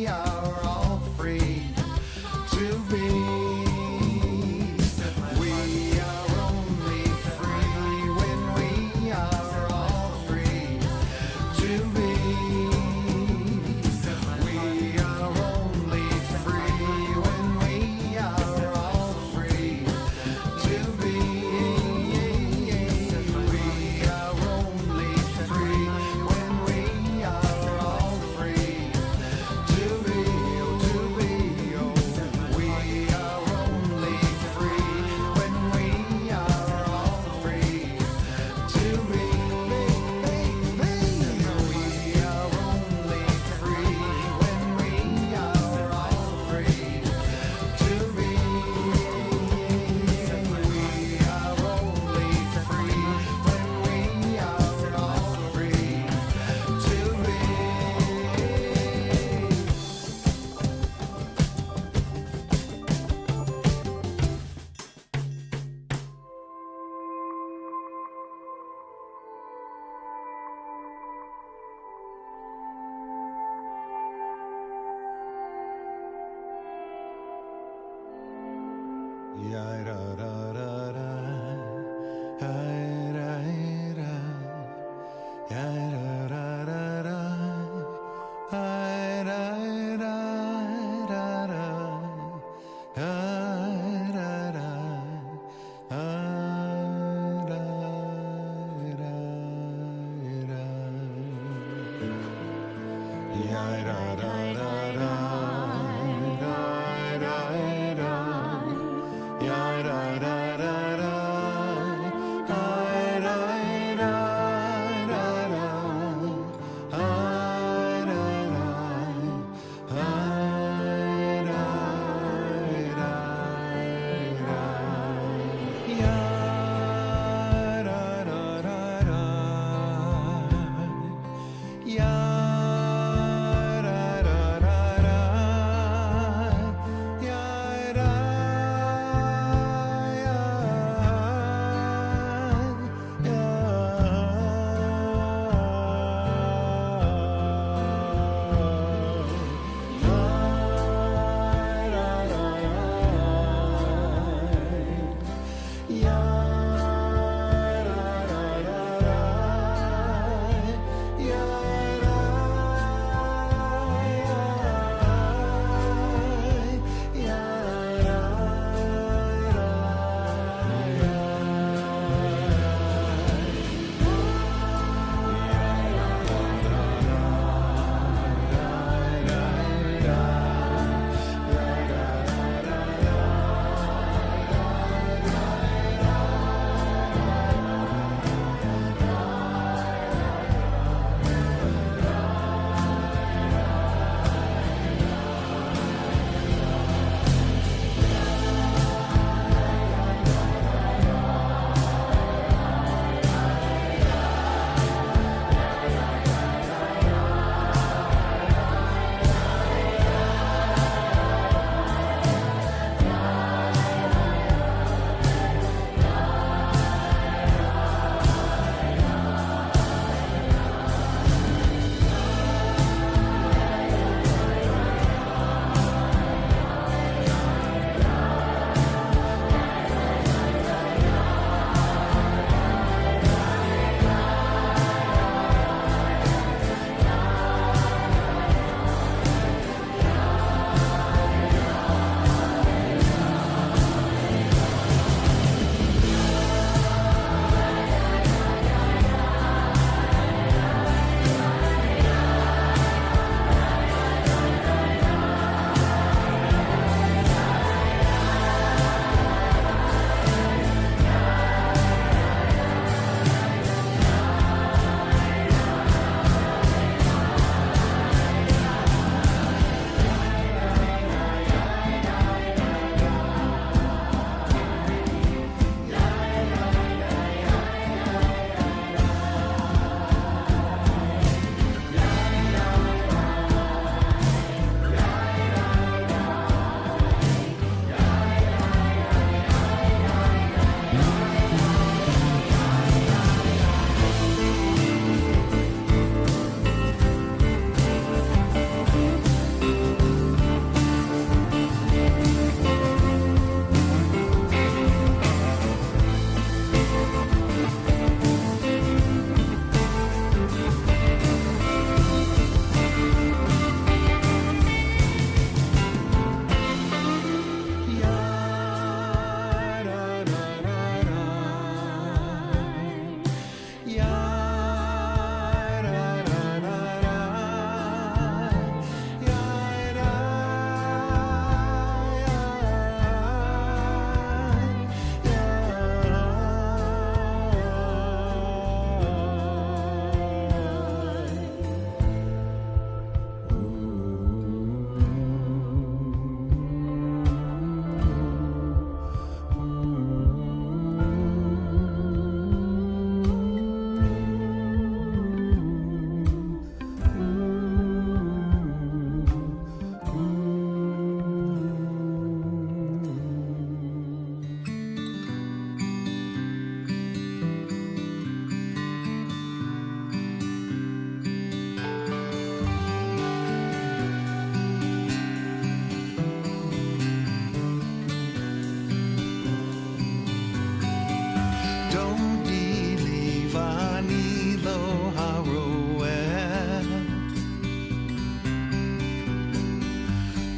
are all free to be. We are only free when we are all free to be. We are only free when we are all free to be. We are only free when we are all free to be.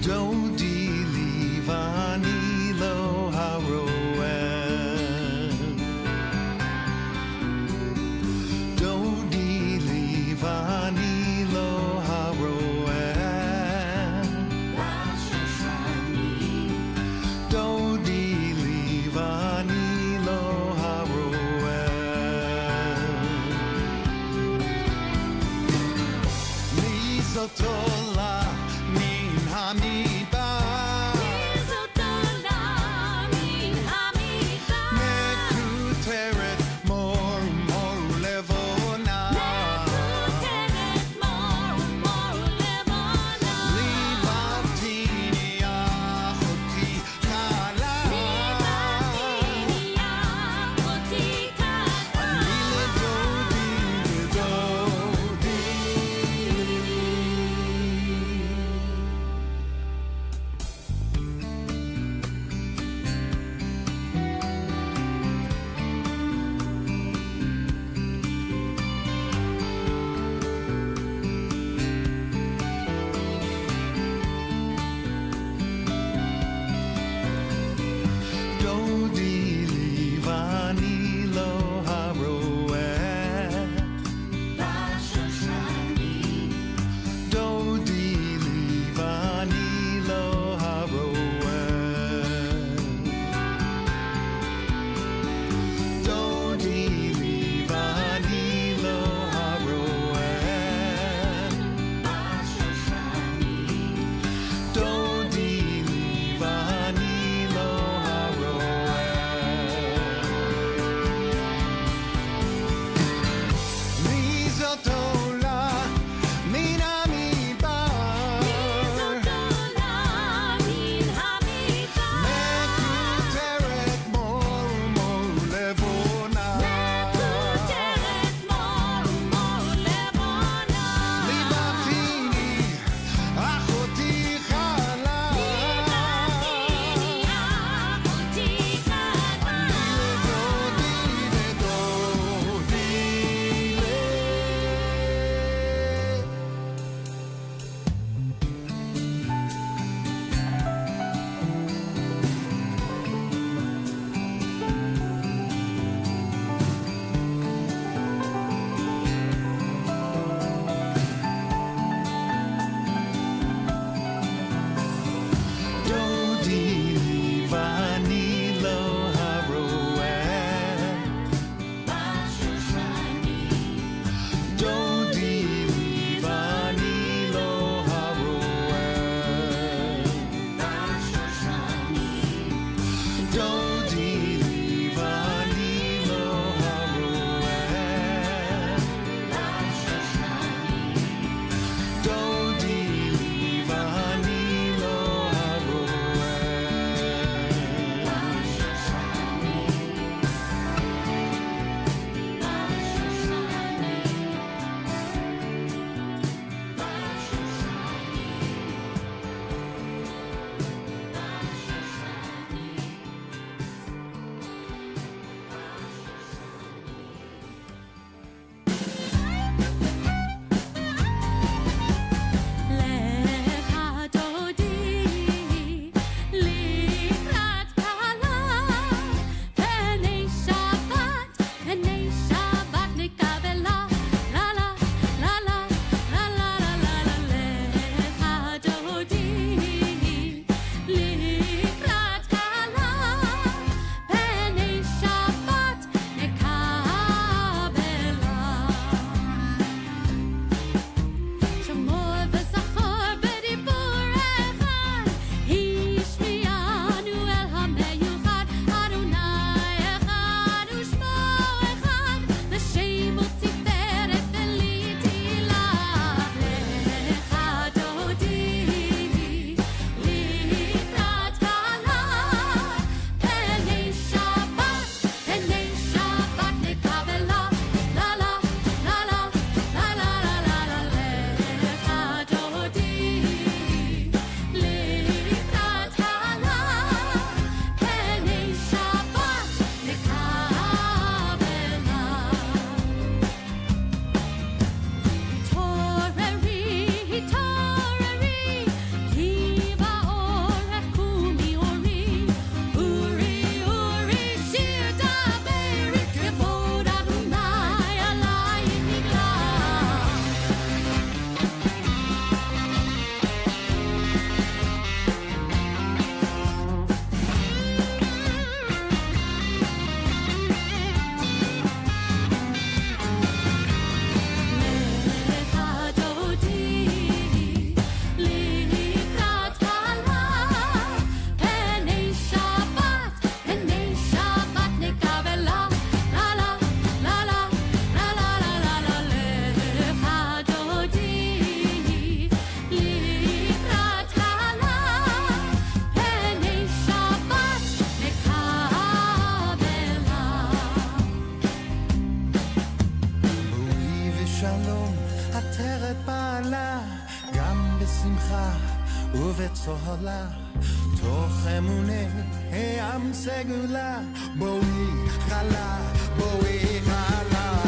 Dodi livani lo haroen. Dodi livani lo haroen. Dodi livani lo haroen. Misotola min hamiba. בשמחה ובצהלה, תוך אמונה עם סגולה, בואי חלה, בואי חלה.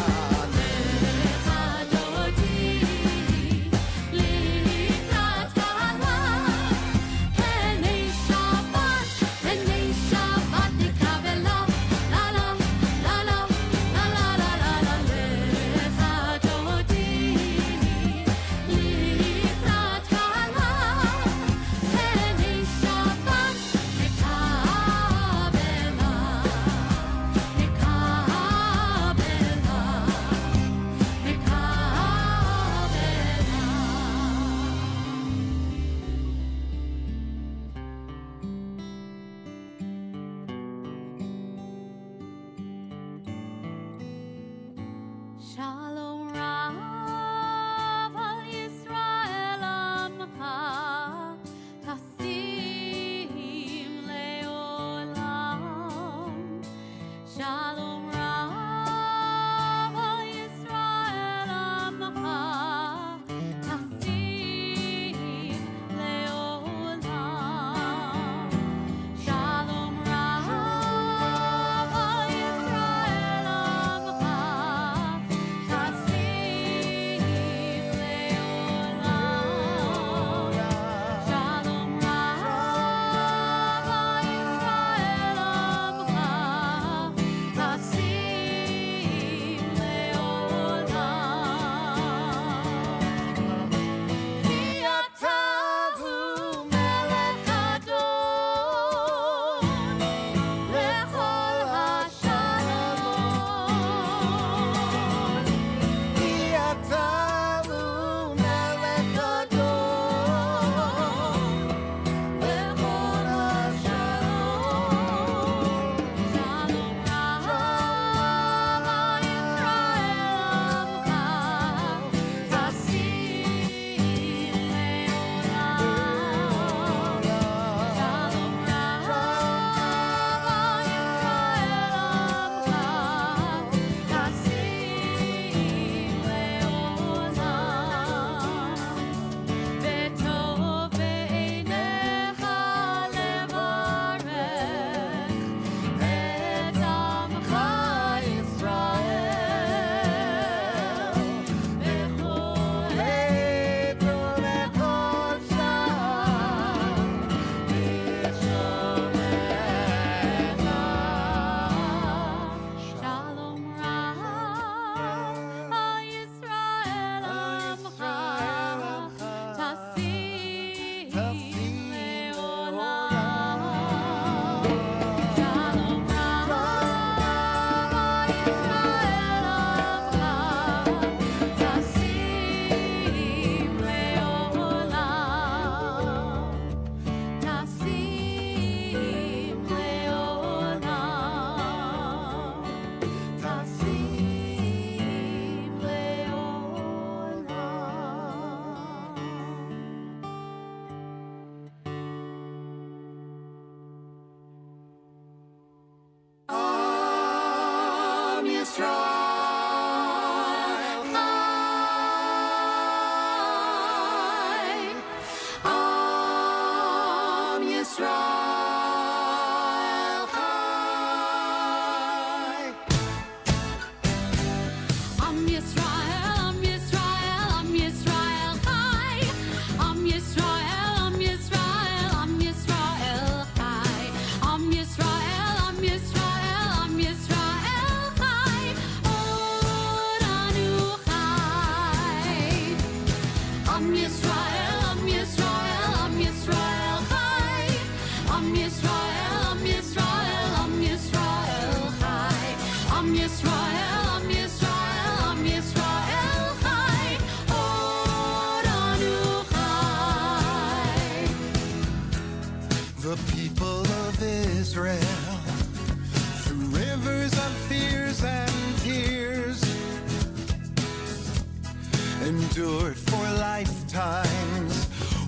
Endured for lifetimes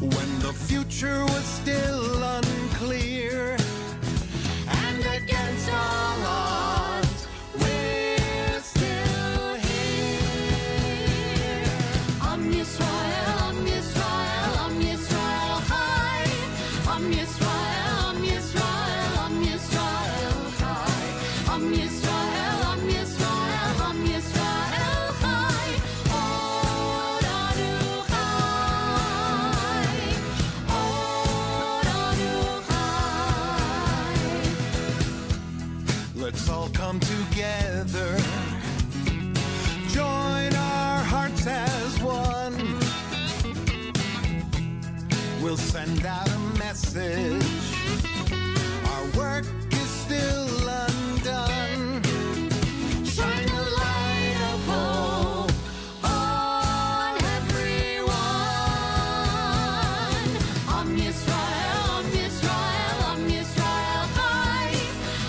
when the future was still unclear, and against all odds we're still here. Am Yisrael, Am Yisrael, Am Yisrael. we'll send out a message. Our work is still undone. Shine a light of hope on everyone. Am Yisrael, Am Yisrael, Am Yisrael Chai.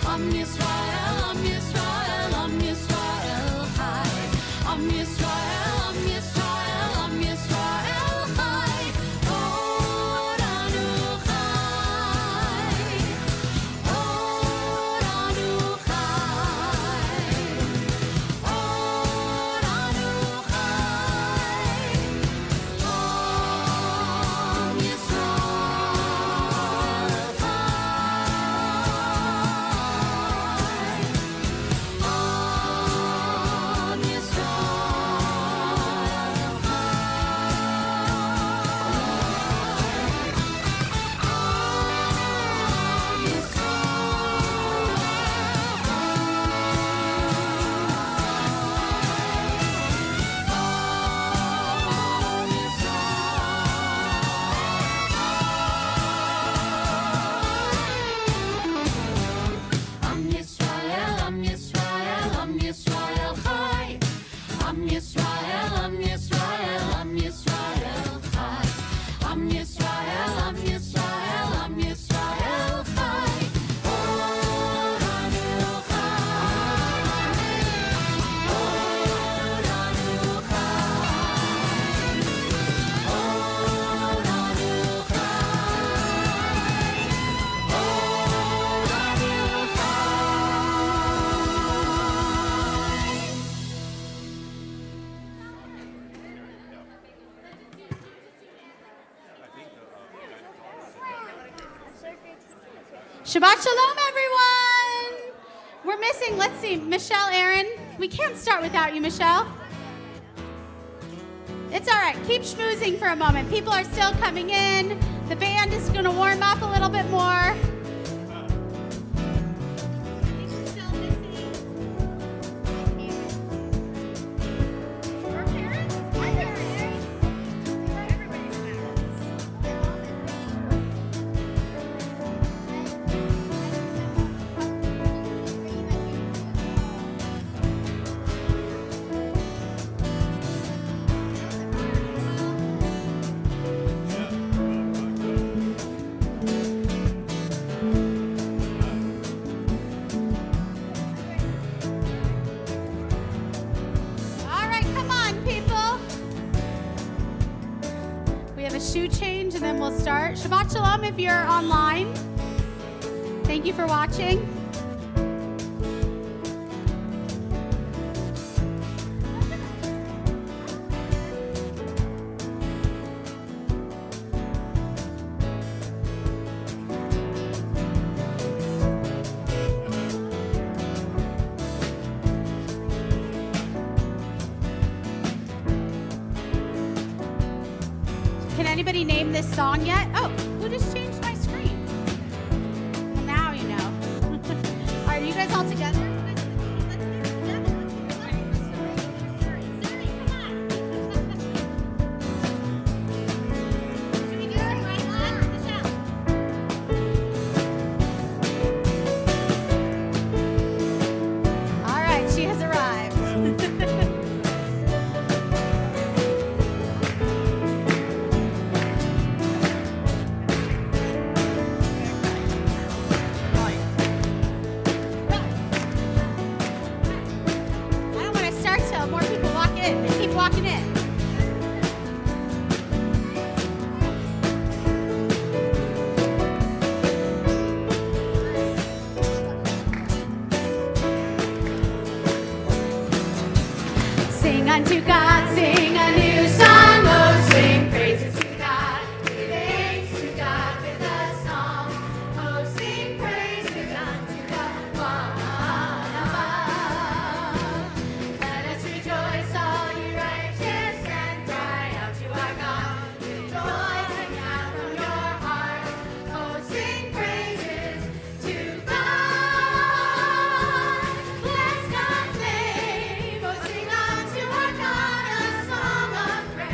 Am Yisrael, Am Yisrael, Am Yisrael Chai. Am Yisrael, Am Yisrael, Am Yisrael Chai. Oranu Chai. Oranu Chai. Oranu Chai. Am Yisrael Chai. Am Yisrael, Am Yisrael, Am Yisrael Chai. Am Yisrael, Am Yisrael, Am Yisrael Chai. Am Yisrael, Am Yisrael, Am Yisrael Chai. Oranu Chai. Oranu Chai. Oranu Shabbat Shalom, everyone! We're missing, let's see, Michelle, Aaron. We can't start without you, Michelle. It's all right. Keep schmoozing for a moment. People are still coming in. The band is going to warm up a little bit more. All right, come on, people. We have a shoe change and then we'll start. Shabbat Shalom if you're online. Thank you for watching. Can anybody name this song yet? Oh, who just changed my screen? Well, now you know. All right, are you guys all together? Let's do it together. Suri, come on. Should we do it right, Michelle? All right, she has arrived. I don't want to start till more people walk in. They keep walking in. Sing unto God, sing a new song, oh, sing praises to God, give thanks to God with a song, oh, sing praises unto the one above. Let us rejoice, all you righteous, and cry out to our God, rejoicing out from your heart, oh, sing praises to God. Bless God's name, oh, sing unto our God a song of praise.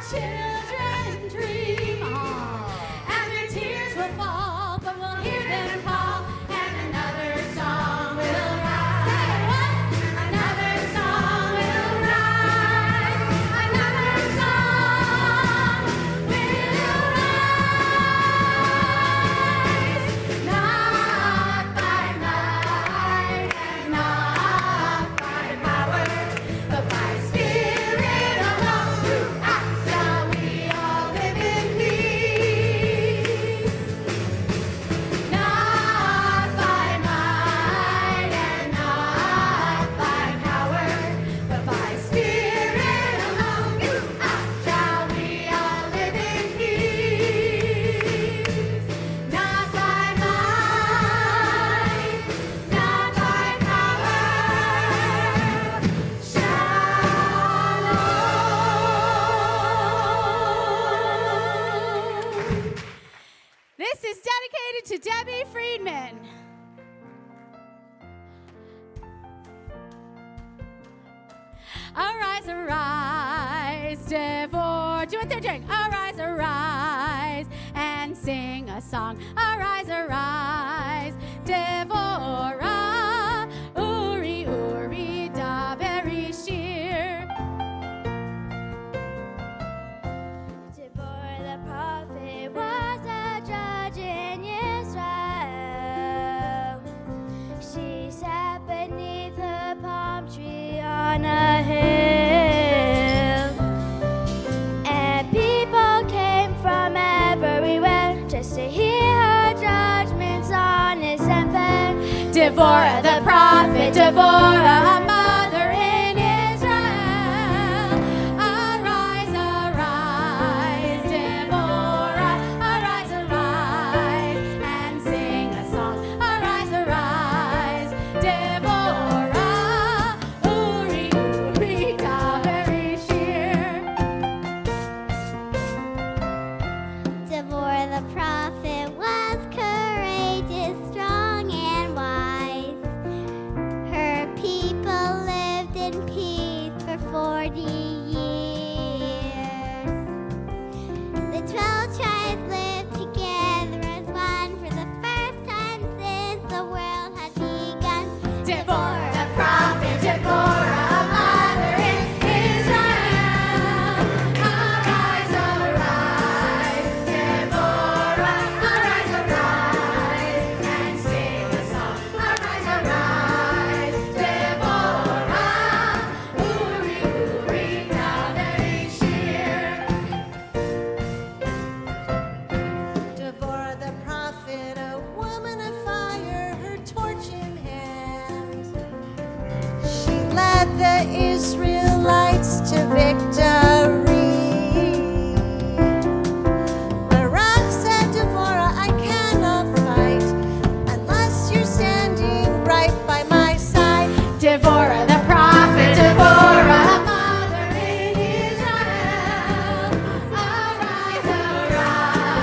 children dream, and their tears will fall, but we'll hear them call, and another song will rise. Another song will rise. Another song will rise. Not by might and not by power, but by Spirit alone. Throughout shall we all live in peace. Not by might and not by power, but by Spirit alone. Throughout shall we all live in peace. Not by might, not by power. Shalom. This is dedicated to Debbie Friedman. Arise, arise, Devorah. Do what they're doing. Arise, arise, and sing a song. Arise, arise, Devorah. Uri, Uri, da Bereshir. Deborah the prophet was a judge in Israel. She sat beneath a palm tree on a hill, and people came from everywhere just to hear her judgments honest and fair. Devorah the prophet, Devorah, a mother in Israel. Arise, arise, Devorah. Arise, arise, and sing a song. Arise, arise, Devorah. Uri, Uri, da Bereshir. Deborah the prophet was courageous, strong, and wise. Her people lived in peace for 40 years. The 12 tribes lived together as one for the first time since the world had begun. Devorah the prophet, Devorah, a mother in Israel. Arise, arise, Devorah. Arise, arise, and sing a song. Arise, arise, Devorah. Uri, Uri, da Bereshir. Deborah the prophet, a woman of fire, her torch in hand. She led the Israelites to victory. Barak said, Deborah, I cannot fight unless you're standing right by my side. Devorah the prophet, Devorah, a mother in Israel. Arise, arise,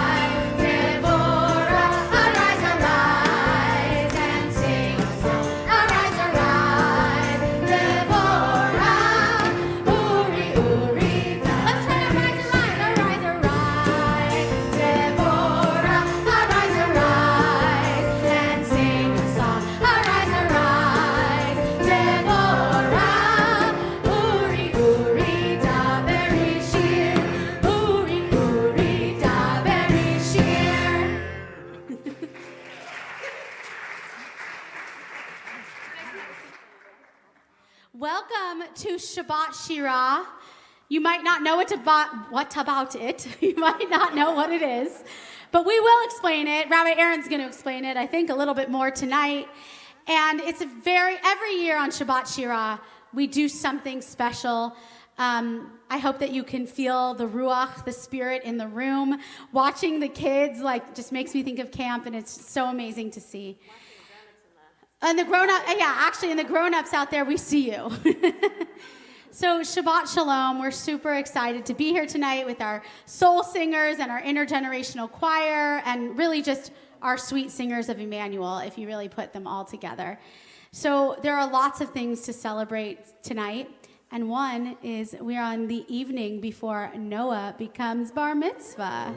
Devorah. Arise, arise, and sing a song. Arise, arise, Devorah. Uri, Uri, da. Let's try to rise, arise, arise, Devorah. Arise, arise, and sing a song. Arise, arise, Devorah. Uri, Uri, da Bereshir. Uri, Uri, da Bereshir. Welcome to Shabbat Shira. You might not know what about it. You might not know what it is, but we will explain it. Rabbi Aaron's going to explain it, I think, a little bit more tonight. And it's every year on Shabbat Shira, we do something special. I hope that you can feel the ruach, the spirit in the room. Watching the kids just makes me think of camp, and it's so amazing to see. And the grown-ups out there, we see you. So Shabbat Shalom, we're super excited to be here tonight with our soul singers and our intergenerational choir, and really just our sweet singers of Emmanuel, if you really put them all together. So there are lots of things to celebrate tonight. And one is we're on the evening before Noah becomes bar mitzvah.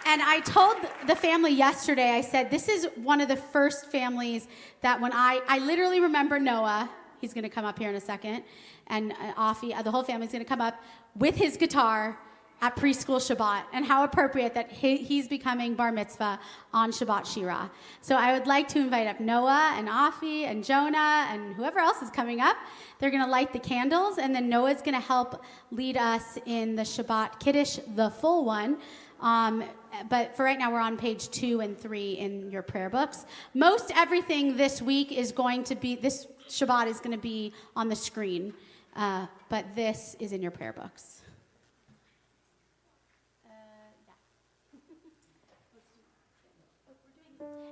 And I told the family yesterday, I said, this is one of the first families that when I literally remember Noah, he's going to come up here in a second, and Afi, the whole family's going to come up with his guitar at preschool Shabbat, and how appropriate that he's becoming bar mitzvah on Shabbat Shira. So I would like to invite up Noah and Afi and Jonah and whoever else is coming up. They're going to light the candles, and then Noah's going to help lead us in the Shabbat Kiddush, the full one. But for right now, we're on page 2 and 3 in your prayer books. Most everything this week is going to be, this Shabbat is going to be on the screen, but this is in your prayer books.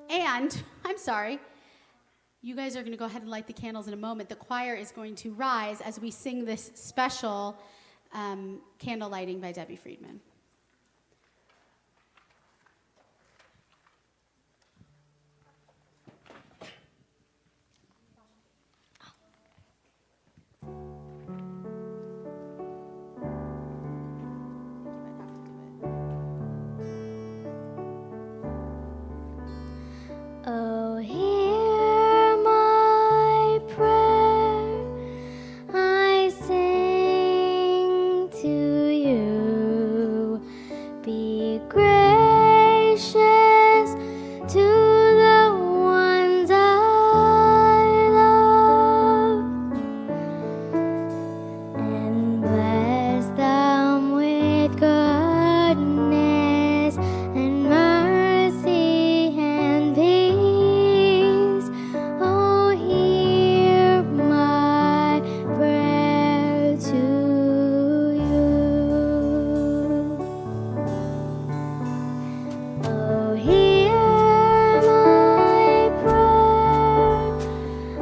And, I'm sorry, you guys are going to go ahead and light the candles in a moment. The choir is going to rise as we sing this special candle lighting by Debbie Friedman. Oh, hear my prayer, I sing to you. Be gracious to the ones I love, and bless them with goodness and mercy and peace. Oh, hear my prayer to you. Oh, hear my prayer,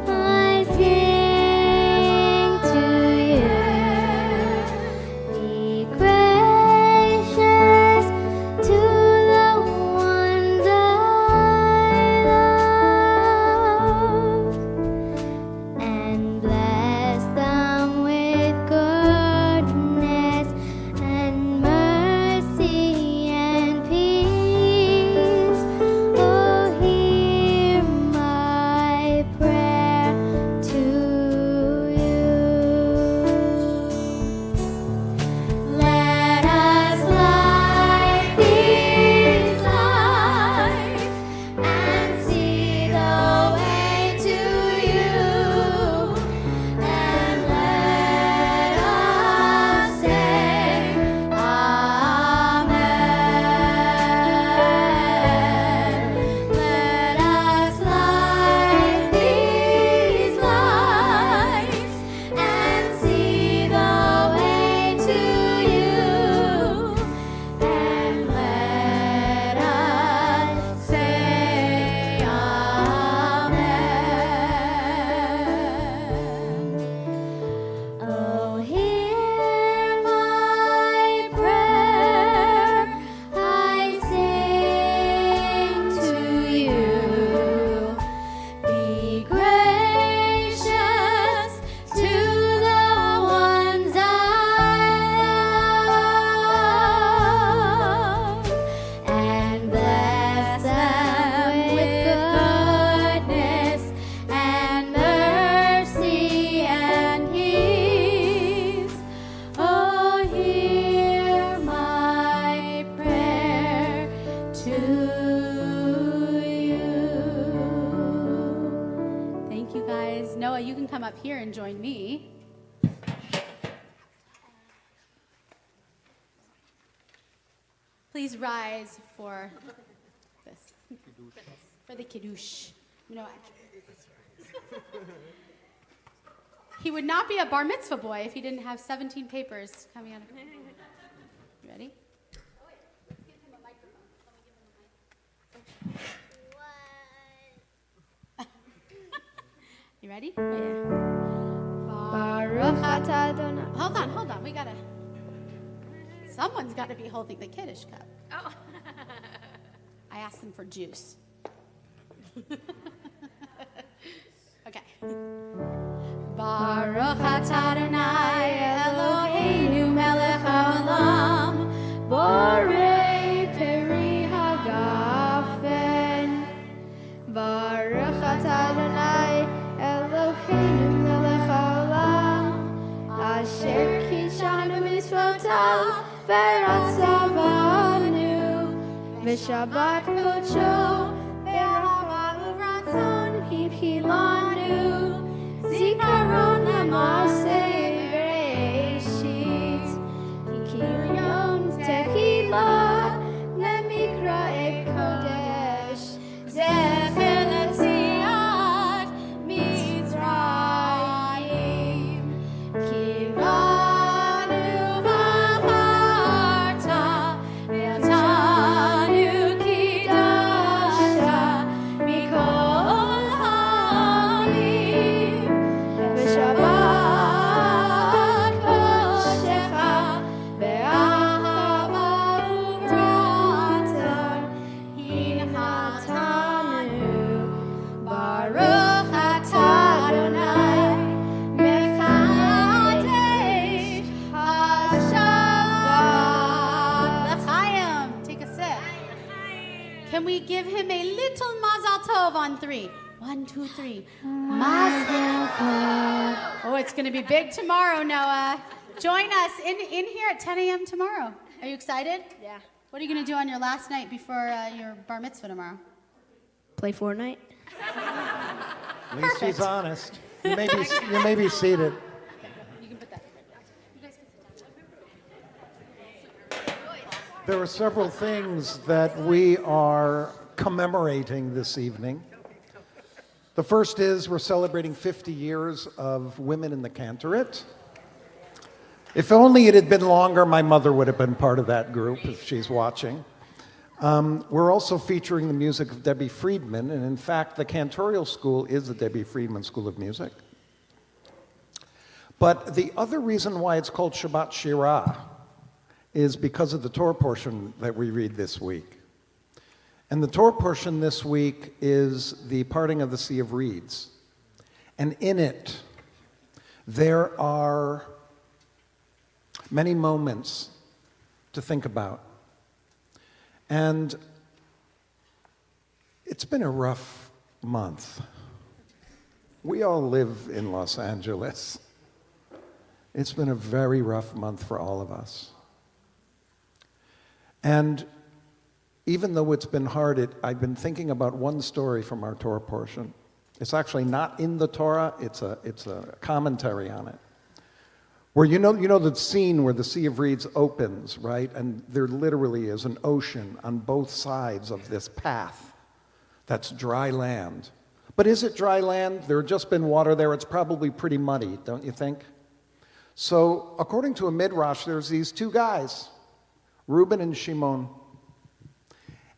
I sing to you. Be gracious to the ones I love, and bless them with goodness and mercy and peace. Oh, hear my prayer to you. Let us light these lights and see the way to you, and let us say Amen. Let us light these lights and see the way to you, and let us say Amen. Oh, hear my prayer, I sing to you. Be gracious to the ones I love, and bless them with goodness and mercy and peace. Oh, hear my prayer to you. Thank you, guys. Noah, you can come up here and join me. Please rise for this. For the kiddush. You know what? He would not be a bar mitzvah boy if he didn't have 17 papers coming out of him. You ready? You ready? Yeah. Baruch atah Adonai. Hold on. We gotta. Someone's got to be holding the kiddush cup. Oh. I asked them for juice. Okay. Baruch atah Adonai Eloheinu melech haolam, borei peri hagafen. Baruch atah Adonai Eloheinu melech haolam, asher kishanu mitzvotav v'ratzah banu, v'shabbat kodsho v'rava uvratzon hibhilanu, zikaron l'maaseh bereishit, hikirion tehillah lemikra kodesh, zecher l'tziat Mitzrayim, kiranu v'acharta v'atanu kidasha mikol ha'amim, v'shabbat kodeshecha be'ahava uvratzon hinatanu. Baruch atah Adonai mekadesh haShabbat. L'chaim. Take a sip. Can we give him a little Mazal Tov on 3? 1, 2, 3. Mazal Tov. Oh, it's going to be big tomorrow, Noah. Join us in here at 10 a.m. tomorrow. Are you excited? Yeah. What are you going to do on your last night before your bar mitzvah tomorrow? Play Fortnite? At least she's honest. You may be seated. You can put that. You guys can sit down. There are several things that we are commemorating this evening. The first is we're celebrating 50 years of women in the cantorate. If only it had been longer, my mother would have been part of that group if she's watching. We're also featuring the music of Debbie Friedman, and in fact, the cantorial school is the Debbie Friedman School of Music. But the other reason why it's called Shabbat Shira is because of the Torah portion that we read this week. And the Torah portion this week is the parting of the Sea of Reeds. And in it, there are many moments to think about. And it's been a rough month. We all live in Los Angeles. It's been a very rough month for all of us. And even though it's been hard, I've been thinking about one story from our Torah portion. It's actually not in the Torah, it's a commentary on it. Where you know the scene where the Sea of Reeds opens, right? And there literally is an ocean on both sides of this path that's dry land. But is it dry land? There had just been water there. It's probably pretty muddy, don't you think? So according to a midrash, there's these two guys, Reuben and Shimon.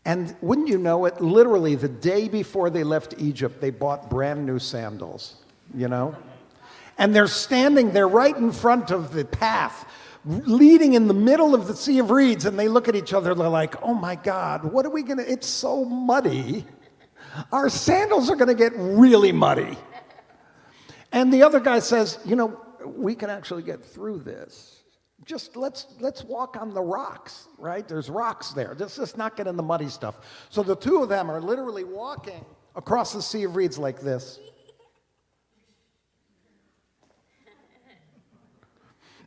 And wouldn't you know it, literally the day before they left Egypt, they bought brand new sandals, you know? And they're standing there right in front of the path, leading in the middle of the Sea of Reeds, and they look at each other, they're like, oh my God, what are we gonna, it's so muddy. Our sandals are gonna get really muddy. And the other guy says, you know, we can actually get through this. Just let's walk on the rocks, right? There's rocks there. Let's just not get in the muddy stuff. So the two of them are literally walking across the Sea of Reeds like this.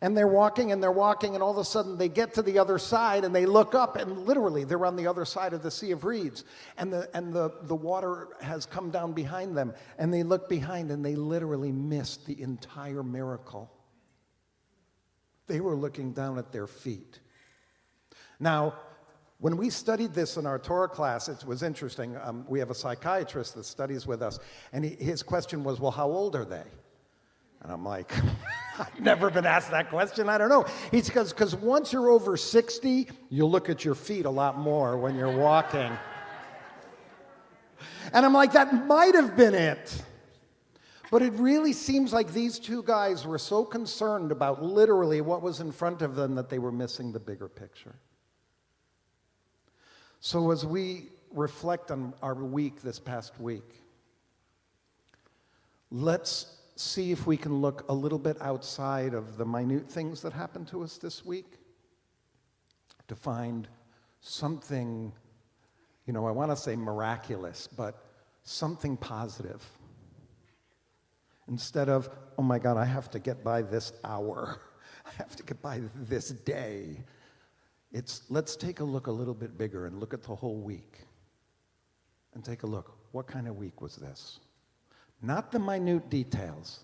And they're walking, and all of a sudden they get to the other side, and they look up, and literally they're on the other side of the Sea of Reeds. And the water has come down behind them, and they look behind, and they literally missed the entire miracle. They were looking down at their feet. Now, when we studied this in our Torah class, it was interesting. We have a psychiatrist that studies with us, and his question was, well, how old are they? And I'm like, I've never been asked that question. I don't know. He's because once you're over 60, you look at your feet a lot more when you're walking. And I'm like, that might have been it. But it really seems like these two guys were so concerned about literally what was in front of them that they were missing the bigger picture. So as we reflect on our week this past week, let's see if we can look a little bit outside of the minute things that happened to us this week to find something, I want to say miraculous, but something positive. Instead of, oh my God, I have to get by this hour. I have to get by this day. Let's take a look a little bit bigger and look at the whole week. And take a look, what kind of week was this? Not the minute details,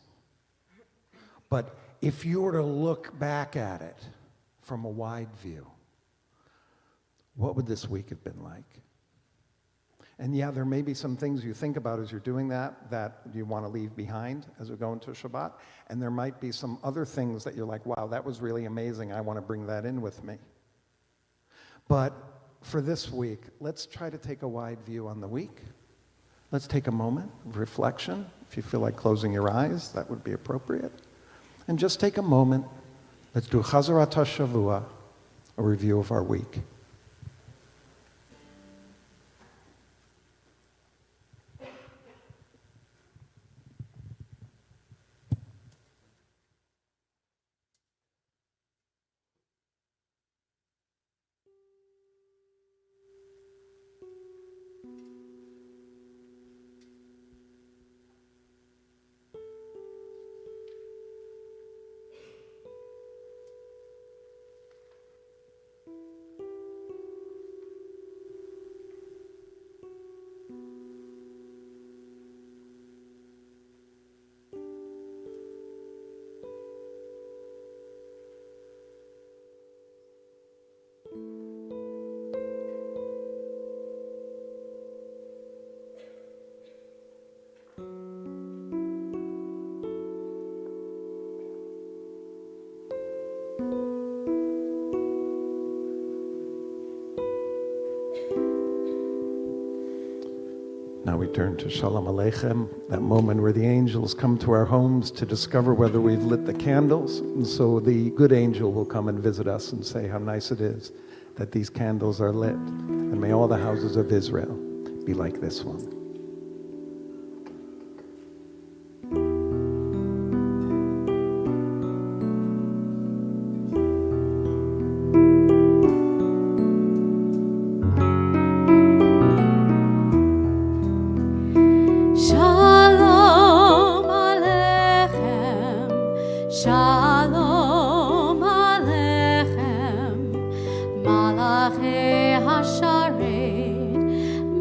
but if you were to look back at it from a wide view, what would this week have been like? And yeah, there may be some things you think about as you're doing that you want to leave behind as we go into Shabbat. And there might be some other things that you're like, wow, that was really amazing. I want to bring that in with me. But for this week, let's try to take a wide view on the week. Let's take a moment of reflection. If you feel like closing your eyes, that would be appropriate. And just take a moment. Let's do Chazarat HaShavua, a review of our week. Now we turn to Shalom Aleichem, that moment where the angels come to our homes to discover whether we've lit the candles. And so the good angel will come and visit us and say how nice it is that these candles are lit. And may all the houses of Israel be like this one. Shalom Aleichem, Shalom Aleichem, Malachei Hasharet,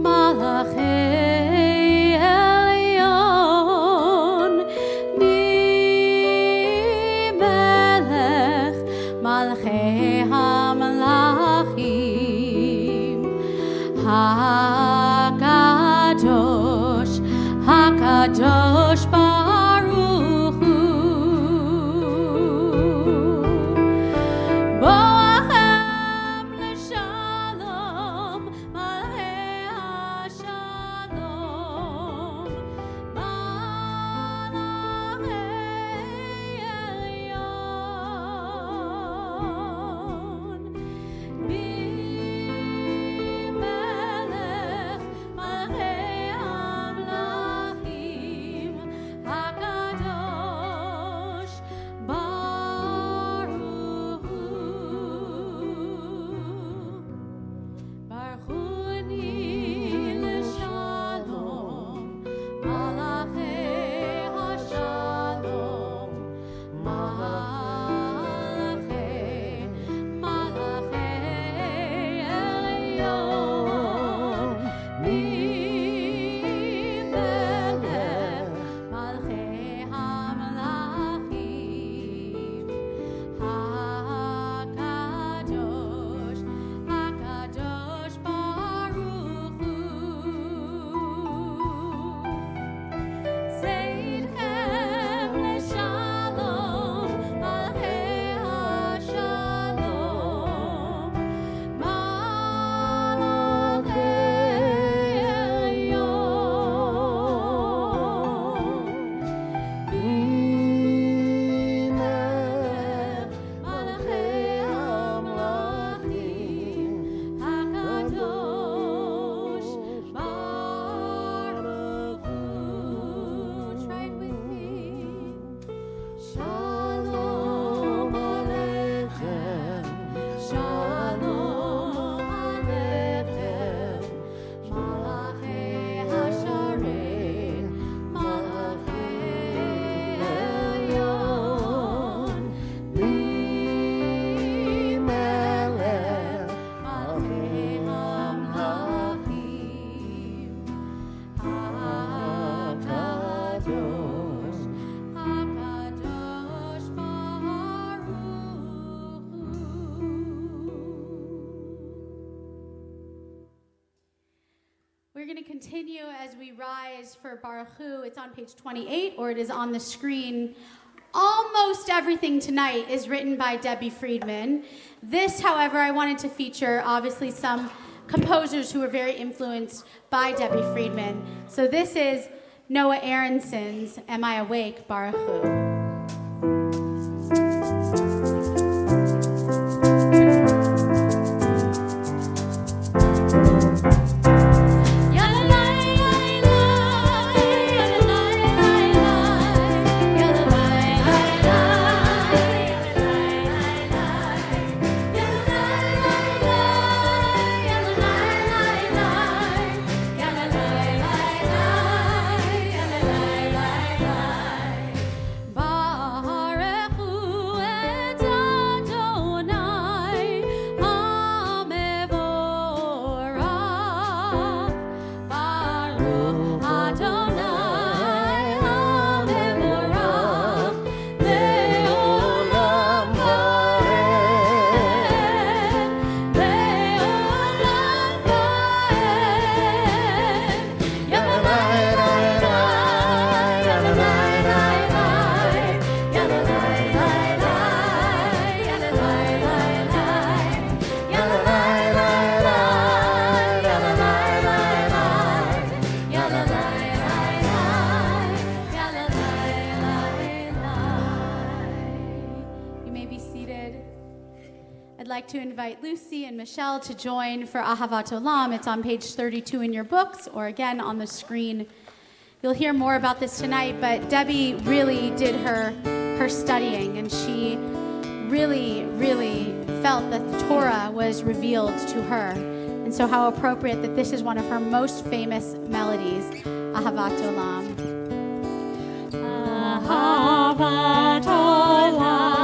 Malachei Elyon, Mimelech, Malchei HaMelachim, HaKadosh, HaKadosh Baruch Hu. Boachem l'shalom, Malchei HaShalom, Malachei Elyon, Mimelech, Malchei HaMelachim, continue as we rise for Baruch Hu. It's on page 28, or it is on the screen. Almost everything tonight is written by Debbie Friedman. This, however, I wanted to feature, obviously, some composers who were very influenced by Debbie Friedman. So this is Noah Aronson's Am I Awake, Baruch Hu. To invite Lucy and Michelle to join for Ahavat Olam. It's on page 32 in your books, or again on the screen. You'll hear more about this tonight, but Debbie really did her studying, and she really, really felt that the Torah was revealed to her. And so how appropriate that this is one of her most famous melodies, Ahavat Olam. Ahavat Olam.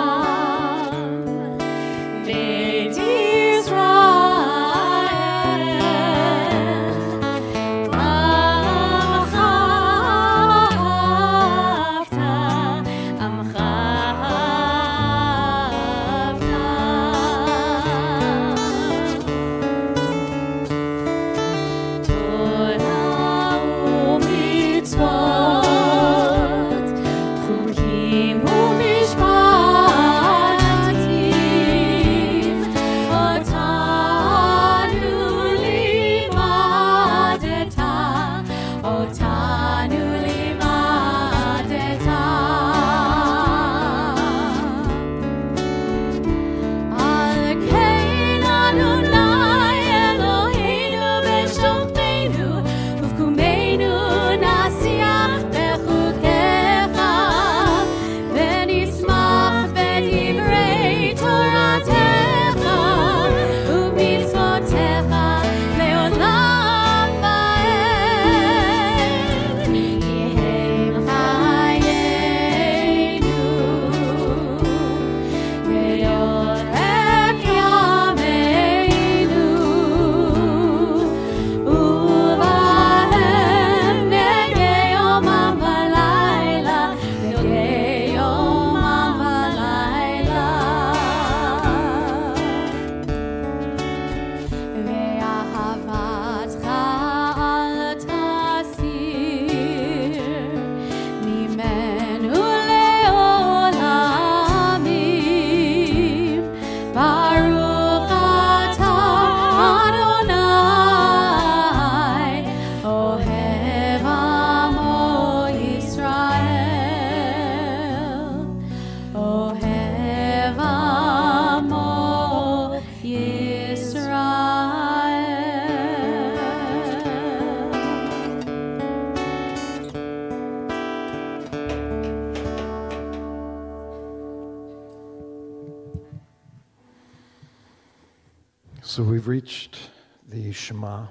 So we've reached the Shema.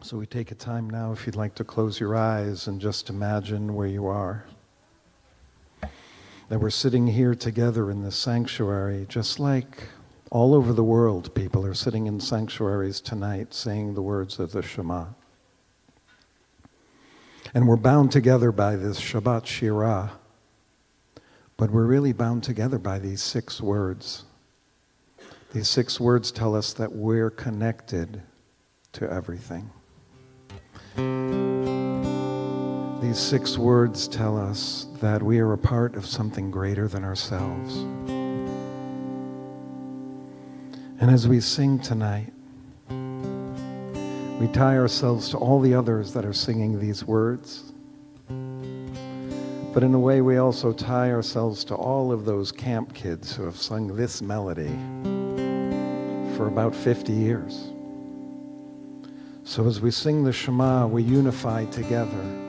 So we take a time now, if you'd like to close your eyes and just imagine where you are. That we're sitting here together in this sanctuary, just like all over the world, people are sitting in sanctuaries tonight saying the words of the Shema. And we're bound together by this Shabbat Shira, but we're really bound together by these 6 words. These 6 words tell us that we're connected to everything. These 6 words tell us that we are a part of something greater than ourselves. And as we sing tonight, we tie ourselves to all the others that are singing these words. But in a way, we also tie ourselves to all of those camp kids who have sung this melody for about 50 years. So as we sing the Shema, we unify together.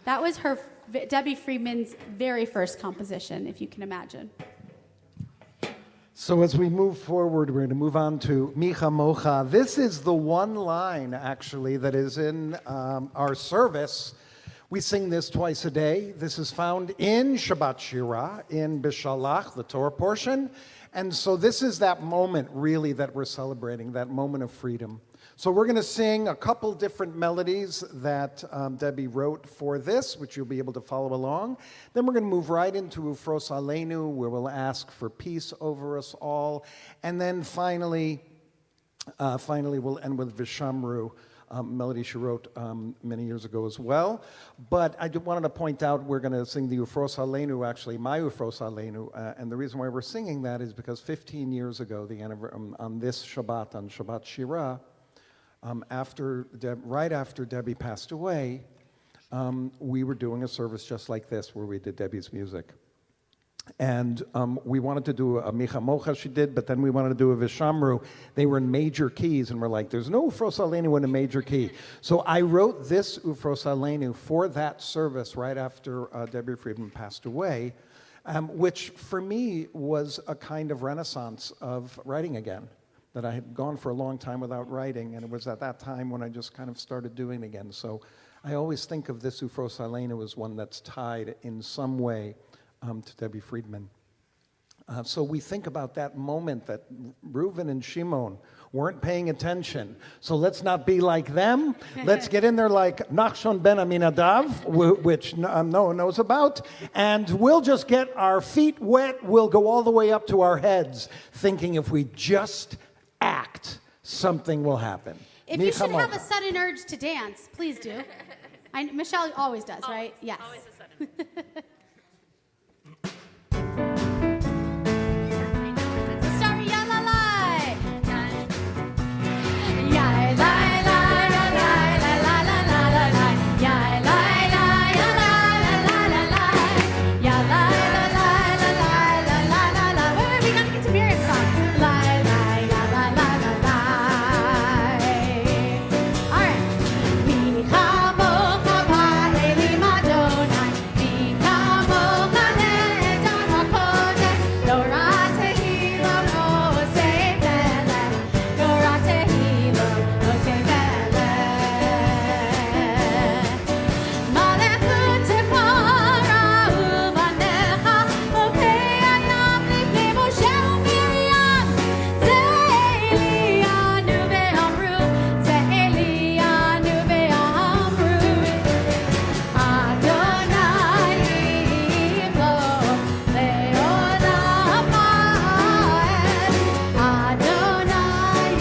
That was Debbie Friedman's very first composition, if you can imagine. So as we move forward, we're going to move on to Micha Mocha. This is the one line, actually, that is in our service. We sing this twice a day. This is found in Shabbat Shira, in Bishalach, the Torah portion. And so this is that moment, really, that we're celebrating, that moment of freedom. So we're going to sing a couple different melodies that Debbie wrote for this, which you'll be able to follow along. Then we're going to move right into Ufros Aleinu, where we'll ask for peace over us all. And then finally we'll end with Vishamru, melody she wrote many years ago as well. But I wanted to point out we're going to sing the Ufros Aleinu, actually, my Ufros Aleinu. And the reason why we're singing that is because 15 years ago, on this Shabbat, on Shabbat Shira, right after Debbie passed away, we were doing a service just like this where we did Debbie's music. And we wanted to do a Micha Mocha she did, but then we wanted to do a Vishamru. They were in major keys, and we're like, there's no Ufros Aleinu in a major key. So I wrote this Ufros Aleinu for that service right after Debbie Friedman passed away, which for me was a kind of renaissance of writing again. That I had gone for a long time without writing, and it was at that time when I just kind of started doing it again. So I always think of this Ufros Aleinu as one that's tied in some way to Debbie Friedman. So we think about that moment that Reuven and Shimon weren't paying attention. So let's not be like them. Let's get in there like Nachshon ben Aminadav, which no one knows about, and we'll just get our feet wet. We'll go all the way up to our heads, thinking if we just act, something will happen. If you should have a sudden urge to dance, please do. Michelle always does, right? Yes. Always a sudden. Start ya la la. Ya la la la la la la la la la. Ya la la la la la la la. Ya la la la la la la la la. Wait, we gotta get to Miriam's song. La la la la la la la. All right. Micha mocha ba'eli madonai. Micha mocha ne'etar hakodesh. Dora tehilo no seifele. Dora tehilo no seifele. Malechut tefara uvanecha. Mokei hayam lifnei Moshe uMiriam. Ze'elianu ve'amru. Ze'elianu ve'amru. Adonai yimloch le'olam ha'ed. Adonai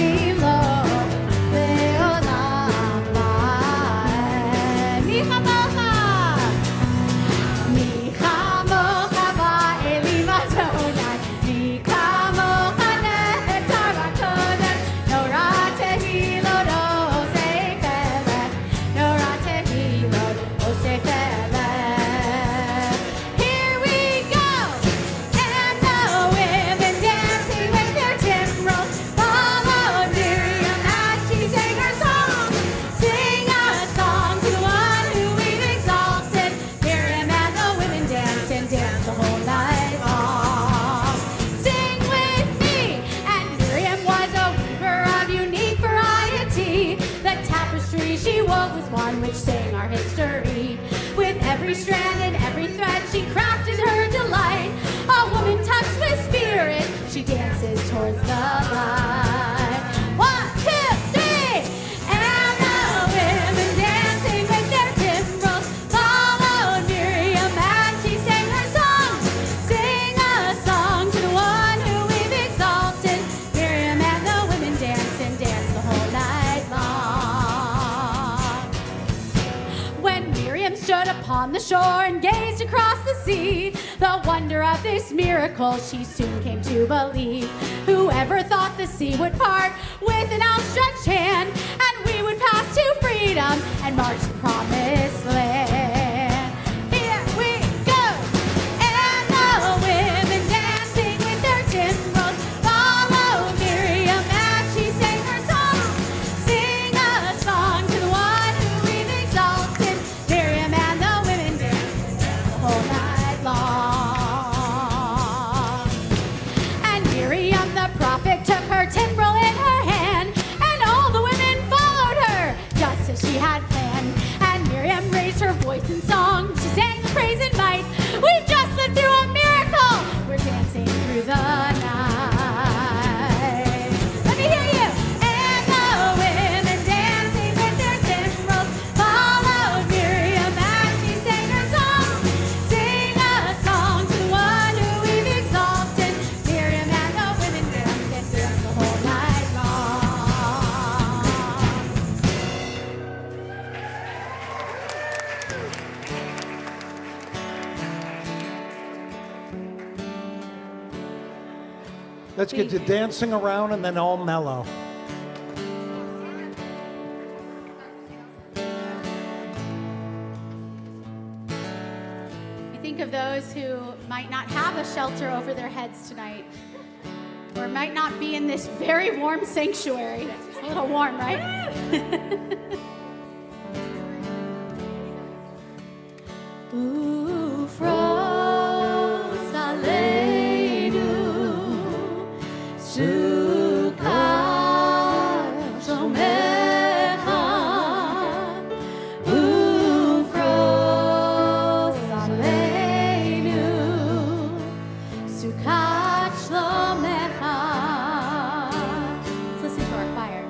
yimloch le'olam ha'ed. Micha mocha. Micha mocha ba'eli madonai. Micha mocha ne'etar hakodesh. Nora tehilo no seifele. Nora tehilo no seifele. Here we go. And the women dancing with their timbrels followed Miriam as she sang her song. Sing a song to the one who we've exalted. Miriam and the women danced and danced the whole night long. Sing with me. And Miriam was a weaver of unique variety. The tapestry she wove was one which sang our history. With every strand and every thread she crafted her delight. A woman touched with spirit, she dances towards the light. 1, 2, 3. And the women dancing with their timbrels followed Miriam as she sang her song. Sing a song to the one who we've exalted. Miriam and the women danced and danced the whole night long. When Miriam stood upon the shore and gazed across the sea, the wonder of this miracle she soon came to believe. Whoever thought the sea would part with an outstretched hand, and we would pass to freedom and march to promised land. Here we go. And the women dancing with their timbrels followed Miriam as she sang her song. Sing a song to the one who we've exalted. Miriam her voice and song. She sang praise and might. We've just lived through a miracle. We're dancing through the night. Let me hear you. And the women dancing with their cymbals followed Miriam as she sang her song. Sing a song to the one who we've exalted. Miriam and the women danced and danced the whole night long. Let's get to dancing around and then all mellow. You think of those who might not have a shelter over their heads tonight, or might not be in this very warm sanctuary. It's a little warm, right? Ufros aleinu, sukkah shomecha. Ufros aleinu, sukkah shlomecha. Let's listen to our choir.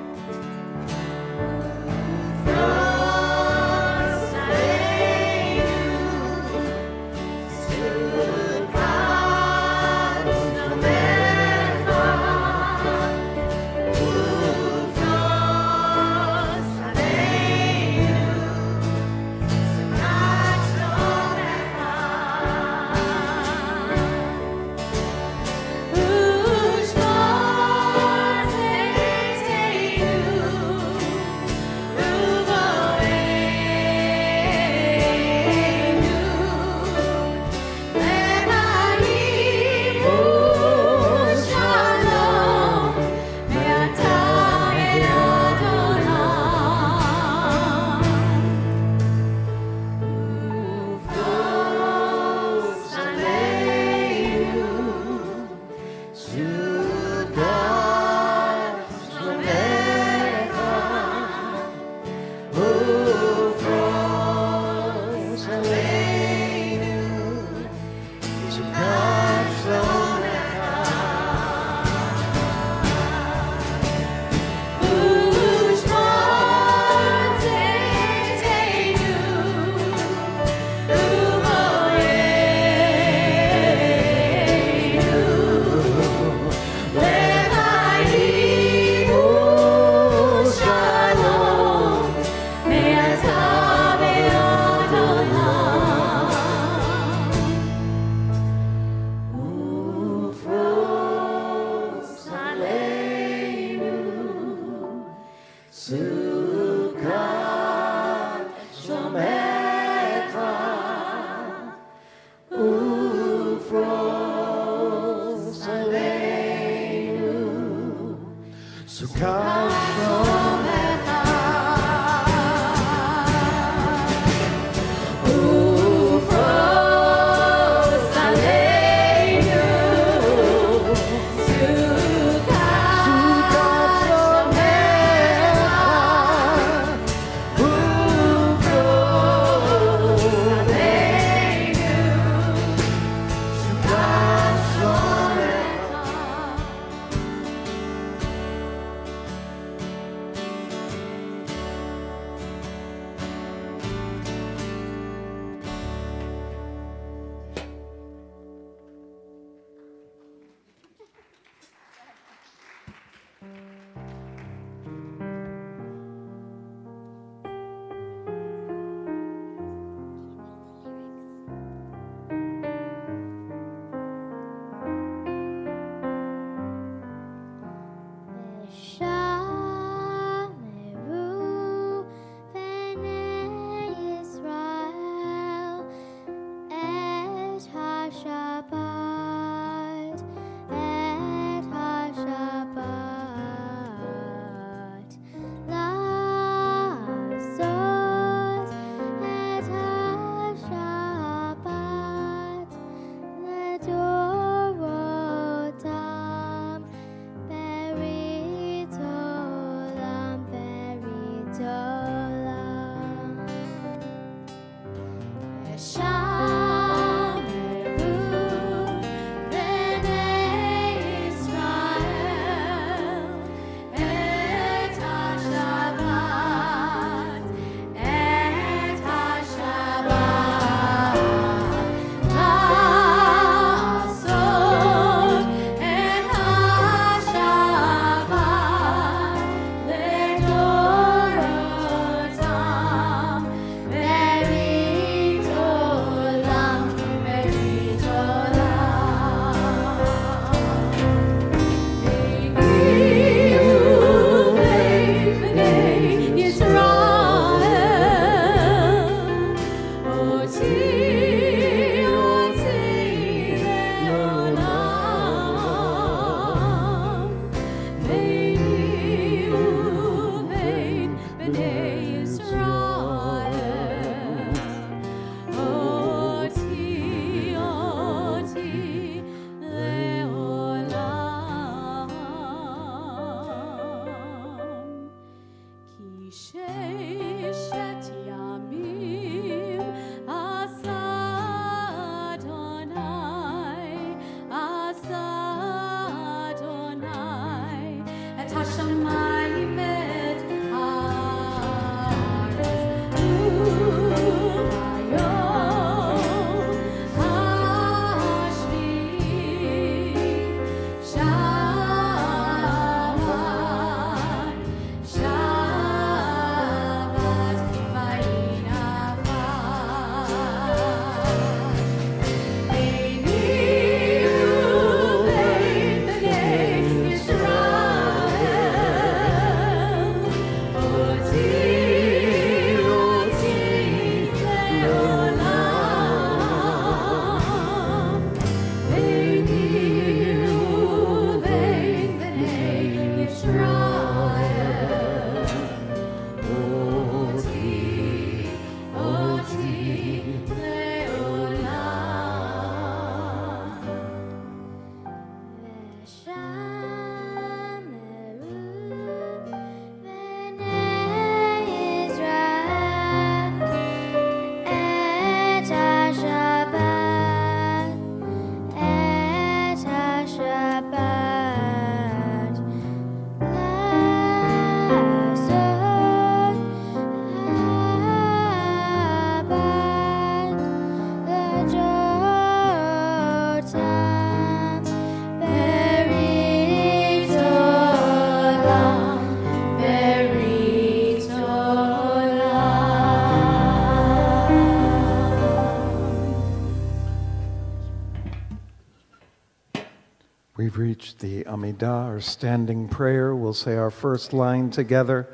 We've reached the Amidah, our standing prayer. We'll say our first line together,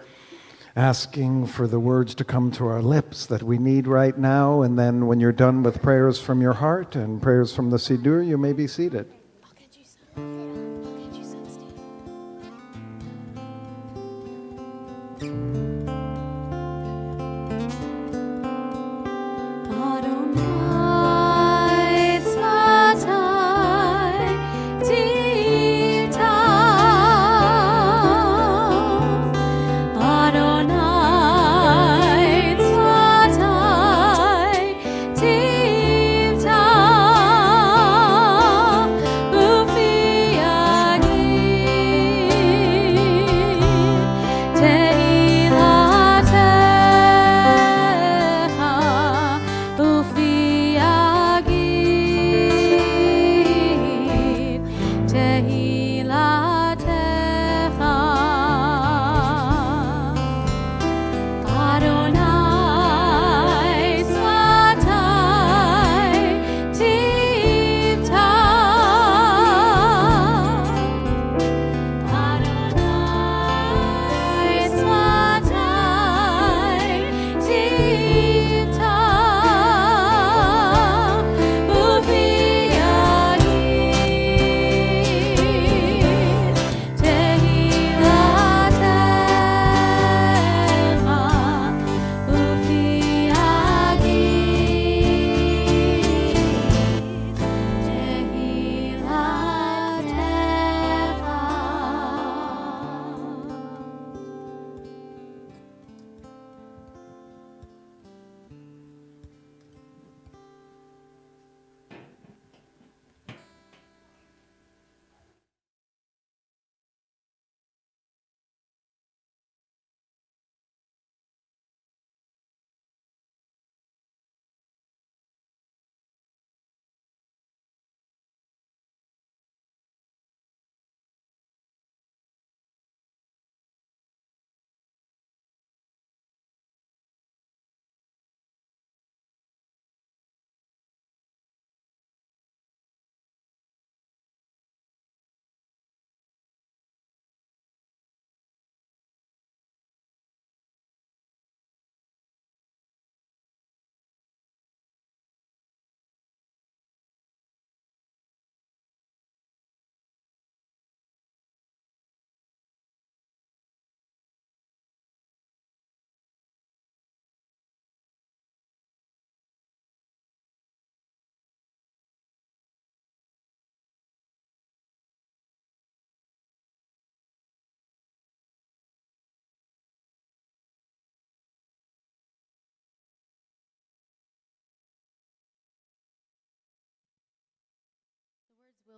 asking for the words to come to our lips that we need right now. And then when you're done with prayers from your heart and prayers from the Siddur, you may be seated. I'll get you some. I'll get you some, Steve. Adonai,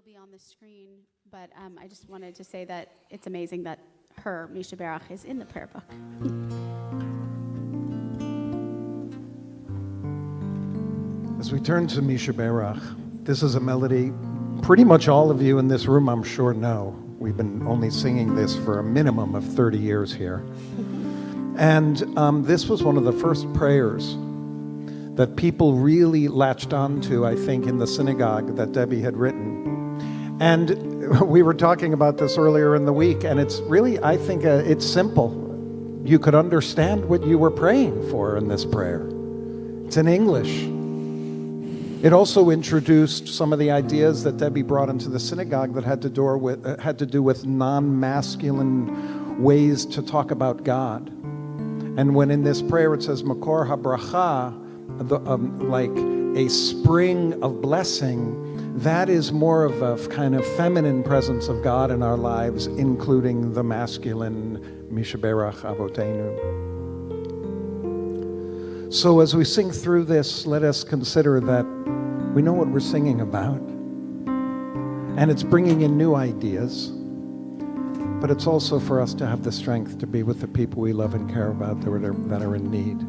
will be on the screen, but I just wanted to say that it's amazing that her, Misha Berach, is in the prayer book. As we turn to Misha Berach, this is a melody pretty much all of you in this room, I'm sure, know. We've been only singing this for a minimum of 30 years here. And this was one of the first prayers that people really latched onto, I think, in the synagogue that Debbie had written. And we were talking about this earlier in the week, and it's really, I think, it's simple. You could understand what you were praying for in this prayer. It's in English. It also introduced some of the ideas that Debbie brought into the synagogue that had to do with non-masculine ways to talk about God. And when in this prayer it says Makor HaBracha, like a spring of blessing, that is more of a kind of feminine presence of God in our lives, including the masculine Mishaberach Avotenu. So as we sing through this, let us consider that we know what we're singing about, and it's bringing in new ideas, but it's also for us to have the strength to be with the people we love and care about that are in need.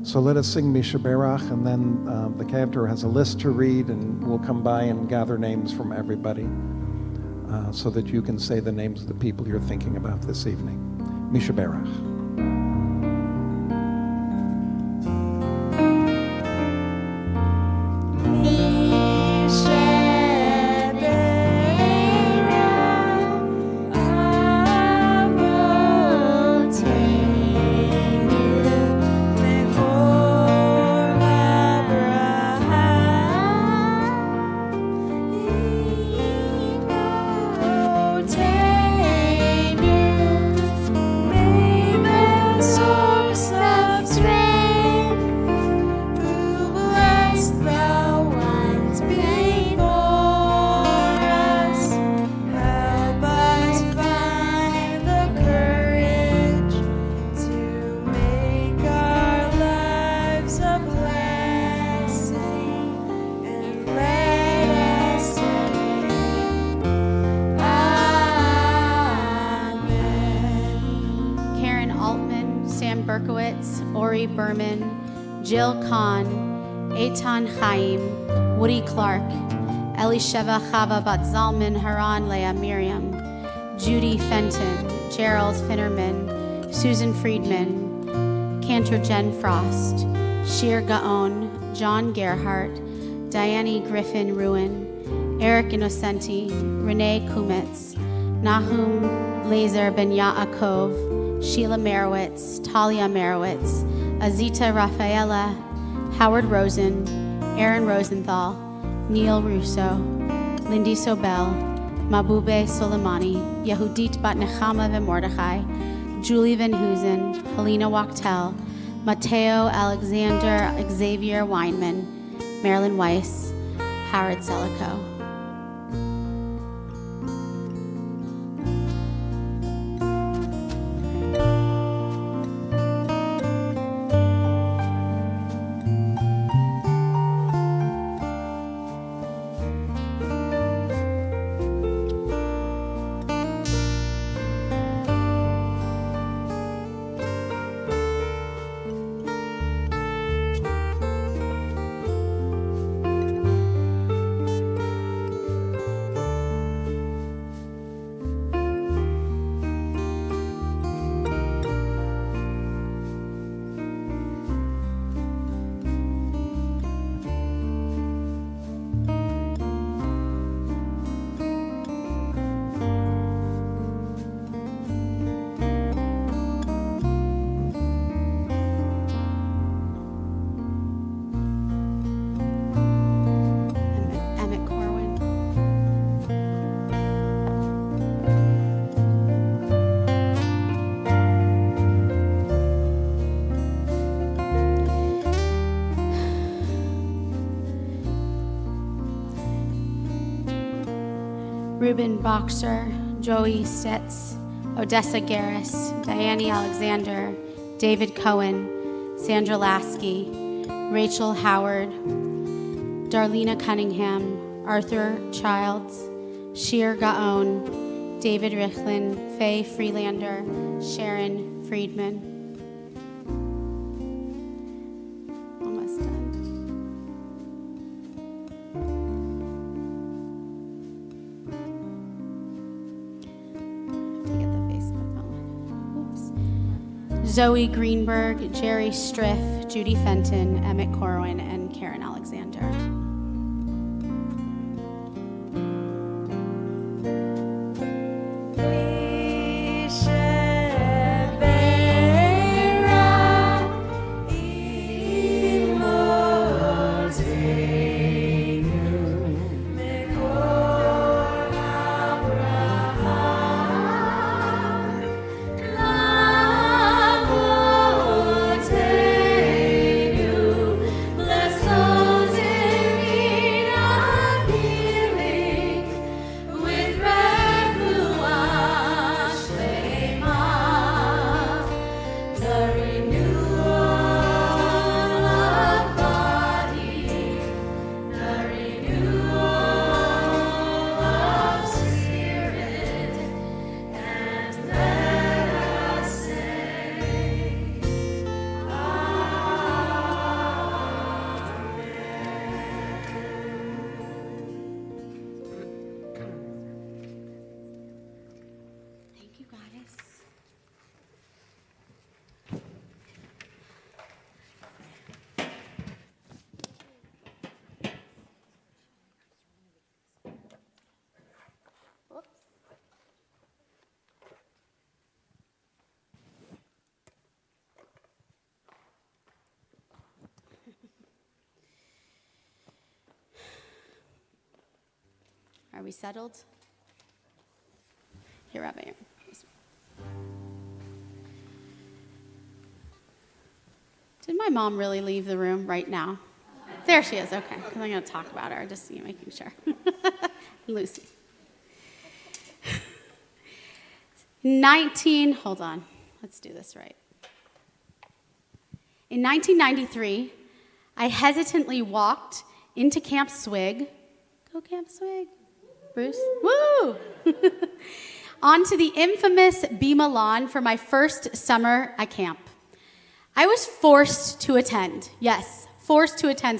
So let us sing Misha Berach, and then the cantor has a list to read, and we'll come by and gather names from everybody so that you can say the names of the people you're thinking about this evening. Misha Berach. Jill Kahn, Eitan Chaim, Woody Clark, Elisheva Chava Bat Zalman, Haran Leah Miriam, Judy Fenton, Gerald Finnerman, Susan Friedman, Cantor Jen Frost, Shir Gaon, John Gerhardt, Diane Griffin Ruin, Eric Innocenti, Renee Kumetz, Nahum Lazer Ben Yaakov, Sheila Merowitz, Talia Merowitz, Azita Rafaela, Howard Rosen, Aaron Rosenthal, Neil Russo, Lindy Sobel, Mabube Soleimani, Yehudit Bat Nechama Mordechai, Julie Van Hoosen, Helena Wachtel, Mateo Alexander Xavier Weinman, Marilyn Weiss, Howard Selico. Ruben Boxer, Joey Stetz, Odessa Garris, Diane Alexander, David Cohen, Sandra Lasky, Rachel Howard, Darlena Cunningham, Arthur Childs, Shir Gaon, David Richlin, Faye Freelander, Sharon Friedman. Almost done. Get the Facebook one. Oops. Zoe Greenberg, Jerry Striff, Judy Fenton, Emmett Corwin, and Karen Alexander. Are we settled? Here, Rabbi. Did my mom really leave the room right now? There she is, okay. Because I'm going to talk about her, just making sure. Lucy. Hold on. Let's do this right. In 1993, I hesitantly walked into Camp Swig. Go Camp Swig. Bruce? Woo! Onto the infamous Bema lawn for my first summer at camp. I was forced to attend, yes, forced to attend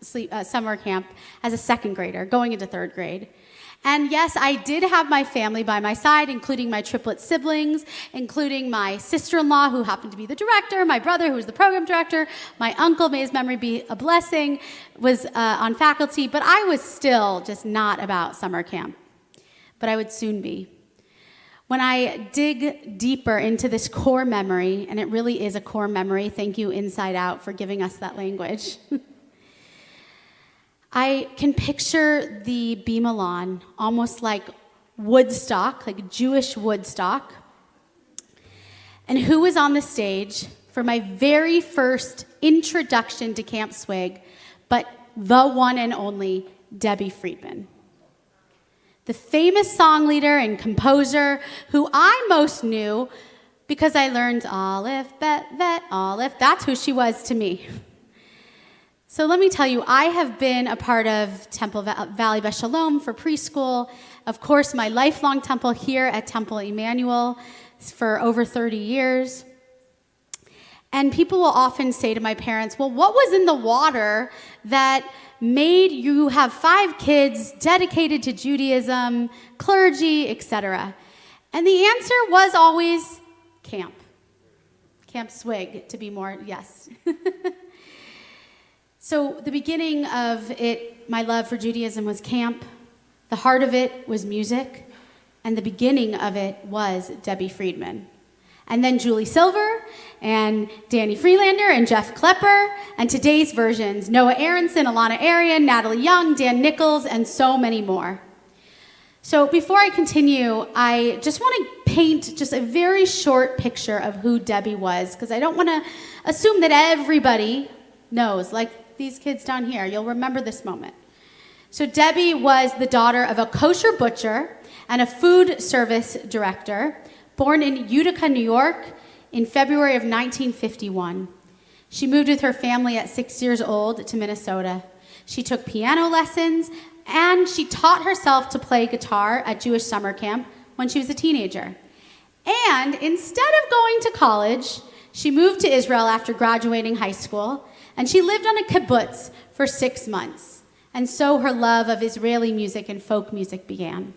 summer camp as a second grader, going into third grade. And yes, I did have my family by my side, including my triplet siblings, including my sister-in-law, who happened to be the director, my brother, who was the program director, my uncle, may his memory be a blessing, was on faculty, but I was still just not about summer camp. But I would soon be. When I dig deeper into this core memory, and it really is a core memory, thank you Inside Out for giving us that language. I can picture the Bema lawn almost like Woodstock, like Jewish Woodstock. And who was on the stage for my very first introduction to Camp Swig, but the one and only Debbie Friedman. The famous song leader and composer who I most knew because I learned Aleph, Bet, Vet, Aleph. That's who she was to me. So let me tell you, I have been a part of Temple Valley Shabbat Shalom for preschool. Of course, my lifelong temple here at Temple Emanuel for over 30 years. And people will often say to my parents, well, what was in the water that made you have 5 kids dedicated to Judaism, clergy, etc.? And the answer was always camp. Camp Swig, to be more, yes. So the beginning of it, my love for Judaism was camp. The heart of it was music. And the beginning of it was Debbie Friedman. And then Julie Silver and Danny Freelander and Jeff Klepper. And today's versions, Noah Aronson, Alana Arian, Natalie Young, Dan Nichols, and so many more. So before I continue, I just want to paint just a very short picture of who Debbie was, because I don't want to assume that everybody knows, like these kids down here. You'll remember this moment. So Debbie was the daughter of a kosher butcher and a food service director, born in Utica, New York, in February of 1951. She moved with her family at 6 years old to Minnesota. She took piano lessons And she taught herself to play guitar at Jewish summer camp when she was a teenager. And instead of going to college, she moved to Israel after graduating high school, and she lived on a kibbutz for 6 months. And so her love of Israeli music and folk music began.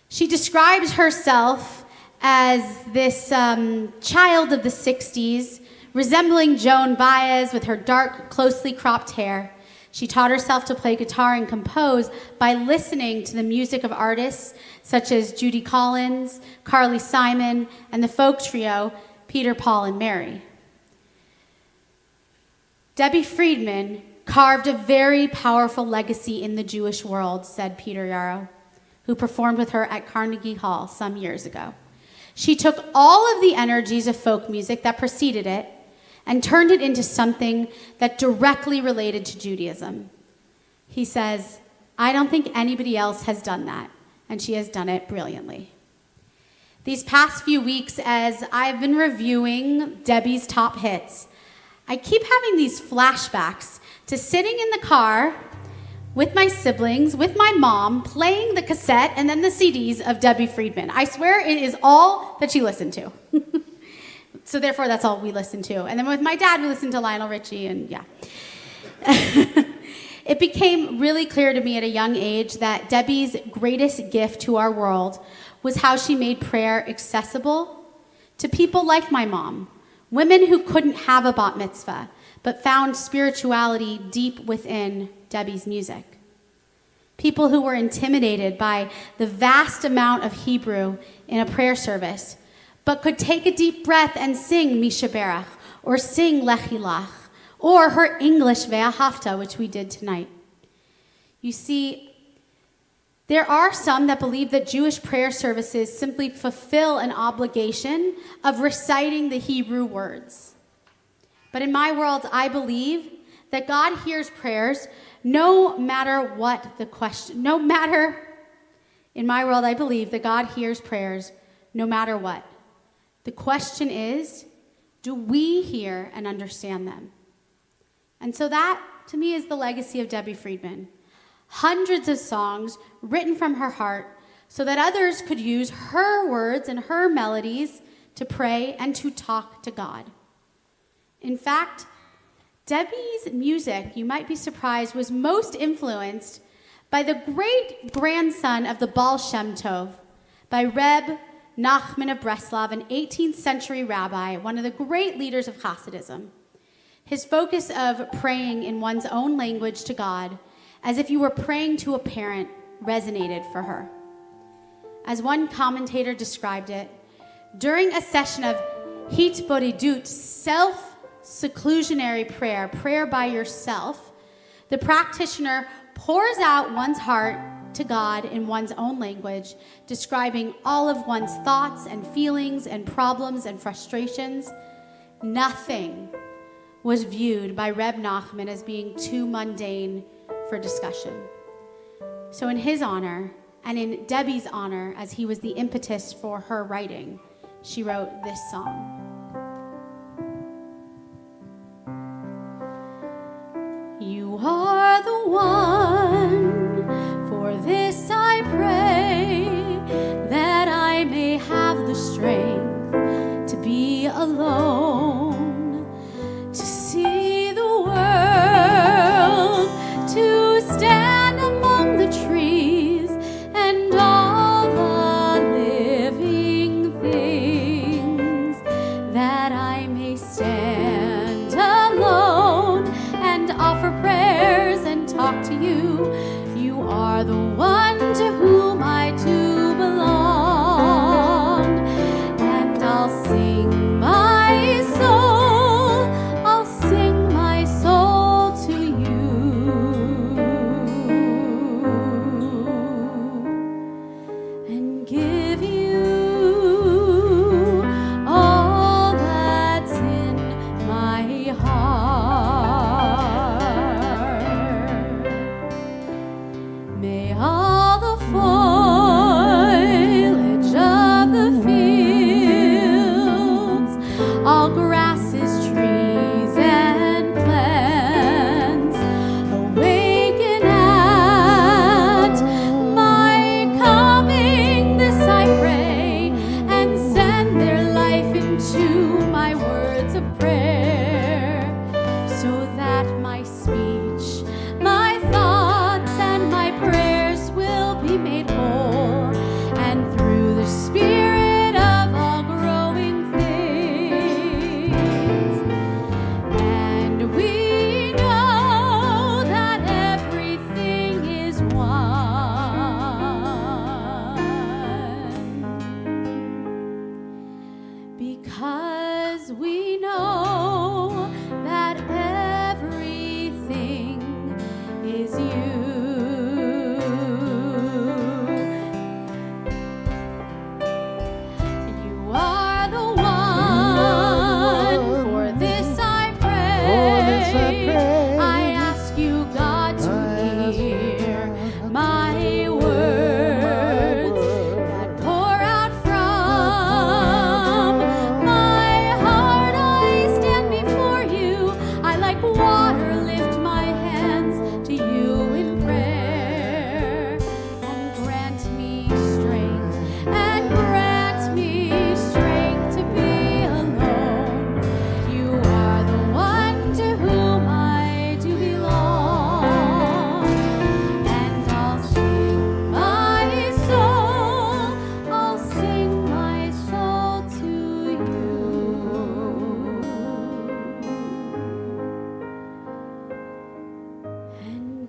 She describes herself as this child of the 60s, resembling Joan Baez with her dark, closely cropped hair. She taught herself to play guitar and compose by listening to the music of artists such as Judy Collins, Carly Simon, and the folk trio Peter, Paul, and Mary. Debbie Friedman carved a very powerful legacy in the Jewish world, said Peter Yarrow, who performed with her at Carnegie Hall some years ago. She took all of the energies of folk music that preceded it and turned it into something that directly related to Judaism. He says, I don't think anybody else has done that, and she has done it brilliantly. These past few weeks, as I've been reviewing Debbie's top hits, I keep having these flashbacks to sitting in the car with my siblings, with my mom, playing the cassette and then the CDs of Debbie Friedman. I swear it is all that she listened to. So therefore, that's all we listened to. And then with my dad, we listened to Lionel Richie, and yeah. It became really clear to me at a young age that Debbie's greatest gift to our world was how she made prayer accessible to people like my mom, women who couldn't have a bat mitzvah, but found spirituality deep within Debbie's music. People who were intimidated by the vast amount of Hebrew in a prayer service, but could take a deep breath and sing Mishaberach, or sing Lechilach, or her English Ve'ahavta, which we did tonight. You see, there are some that believe that Jewish prayer services simply fulfill an obligation of reciting the Hebrew words. But in my world, I believe that God hears prayers no matter what the question, in my world, I believe that God hears prayers no matter what. The question is, do we hear and understand them? And so that, to me, is the legacy of Debbie Friedman. Hundreds of songs written from her heart so that others could use her words and her melodies to pray and to talk to God. In fact, Debbie's music, you might be surprised, was most influenced by the great-grandson of the Baal Shem Tov, by Reb Nachman of Breslov, an 18th century rabbi, one of the great leaders of Hasidism. His focus of praying in one's own language to God, as if you were praying to a parent, resonated for her. As one commentator described it, during a session of hitbodedut, self-seclusionary prayer by yourself, the practitioner pours out one's heart to God in one's own language, describing all of one's thoughts and feelings and problems and frustrations. Nothing was viewed by Reb Nachman as being too mundane for discussion. So in his honor, and in Debbie's honor, as he was the impetus for her writing, she wrote this song. You are the one, for this I pray, that I may have the strength to be alone, to see the world, to stand among the trees and all the living things, that I may stand alone and offer prayers and talk to you. You are the one to whom I do belong, and I'll sing my soul, I'll sing my soul to you, and give you all that's in my heart. May all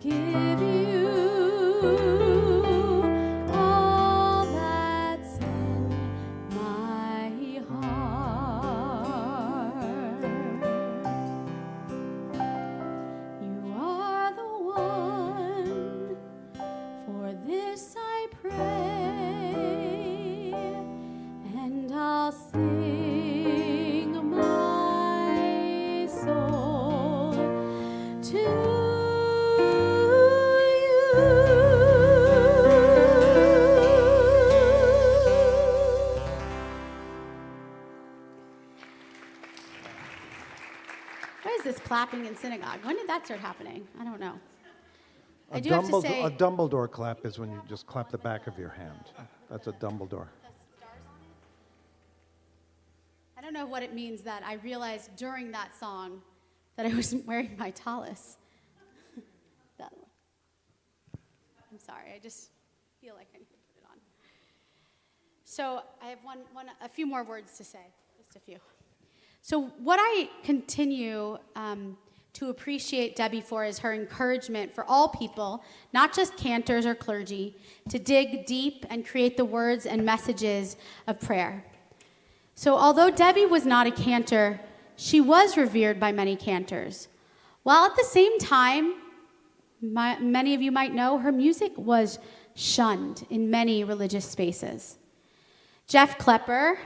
give you all that's in my heart. You are the one, for this I pray, and I'll sing my soul to you. What is this clapping in synagogue? When did that start happening? I don't know. I do have to say, A Dumbledore clap is when you just clap the back of your hand. That's a Dumbledore. I don't know what it means that I realized during that song that I wasn't wearing my tallis. That one. I'm sorry, I just feel like I need to put it on. So I have a few more words to say, just a few. So what I continue to appreciate Debbie for is her encouragement for all people, not just cantors or clergy, to dig deep and create the words and messages of prayer. So although Debbie was not a cantor, she was revered by many cantors. While at the same time, many of you might know, her music was shunned in many religious spaces. Jeff Klepper,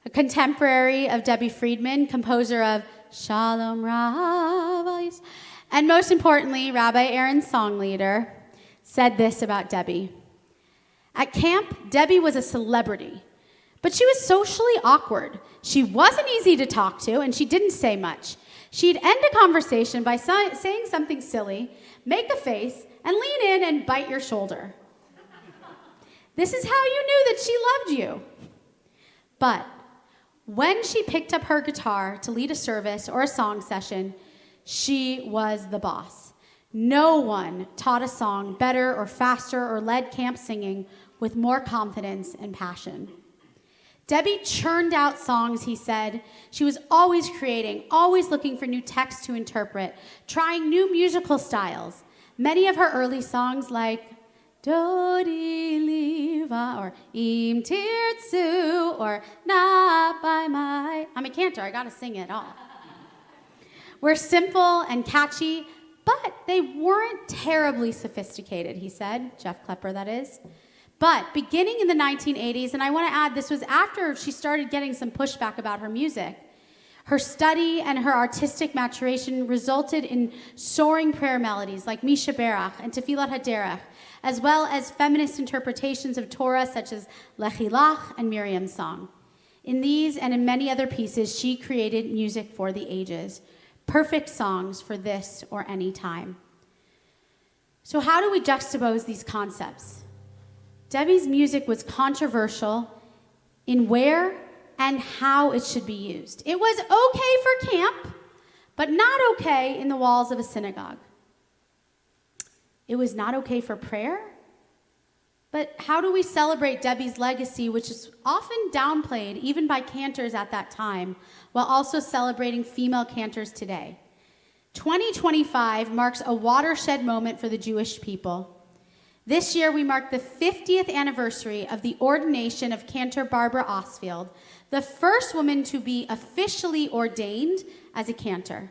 a contemporary of Debbie Friedman, composer of Shalom Rabbis, and most importantly, Rabbi Aaron's song leader, said this about Debbie. At camp, Debbie was a celebrity, but she was socially awkward. She wasn't easy to talk to, and she didn't say much. She'd end a conversation by saying something silly, make a face, and lean in and bite your shoulder. This is how you knew that she loved you. But when she picked up her guitar to lead a service or a song session, she was the boss. No one taught a song better or faster or led camp singing with more confidence and passion. Debbie churned out songs, he said. She was always creating, always looking for new texts to interpret, trying new musical styles. Many of her early songs like Dodi Liva or Im Tirtzu or Not by My, I'm a cantor, I gotta sing it all, were simple and catchy, but they weren't terribly sophisticated, he said, Jeff Klepper that is. But beginning in the 1980s, and I want to add this was after she started getting some pushback about her music, her study and her artistic maturation resulted in soaring prayer melodies like Misha Berach and Tefillat HaDerech, as well as feminist interpretations of Torah such as Lechilach and Miriam's song. In these and in many other pieces, she created music for the ages, perfect songs for this or any time. So how do we juxtapose these concepts? Debbie's music was controversial in where and how it should be used. It was okay for camp, but not okay in the walls of a synagogue. It was not okay for prayer, but how do we celebrate Debbie's legacy, which is often downplayed even by cantors at that time, while also celebrating female cantors today? 2025 marks a watershed moment for the Jewish people. This year, we mark the 50th anniversary of the ordination of Cantor Barbara Osfield, the first woman to be officially ordained as a cantor.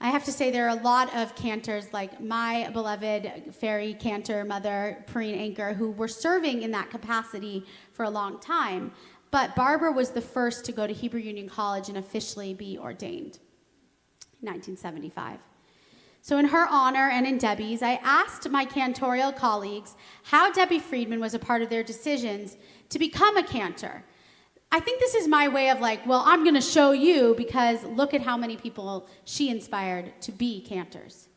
I have to say there are a lot of cantors, like my beloved fairy cantor mother, Perrine Anker, who were serving in that capacity for a long time. But Barbara was the first to go to Hebrew Union College and officially be ordained in 1975. So in her honor and in Debbie's, I asked my cantorial colleagues how Debbie Friedman was a part of their decisions to become a cantor. I think this is my way of like, well, I'm going to show you because look at how many people she inspired to be cantors.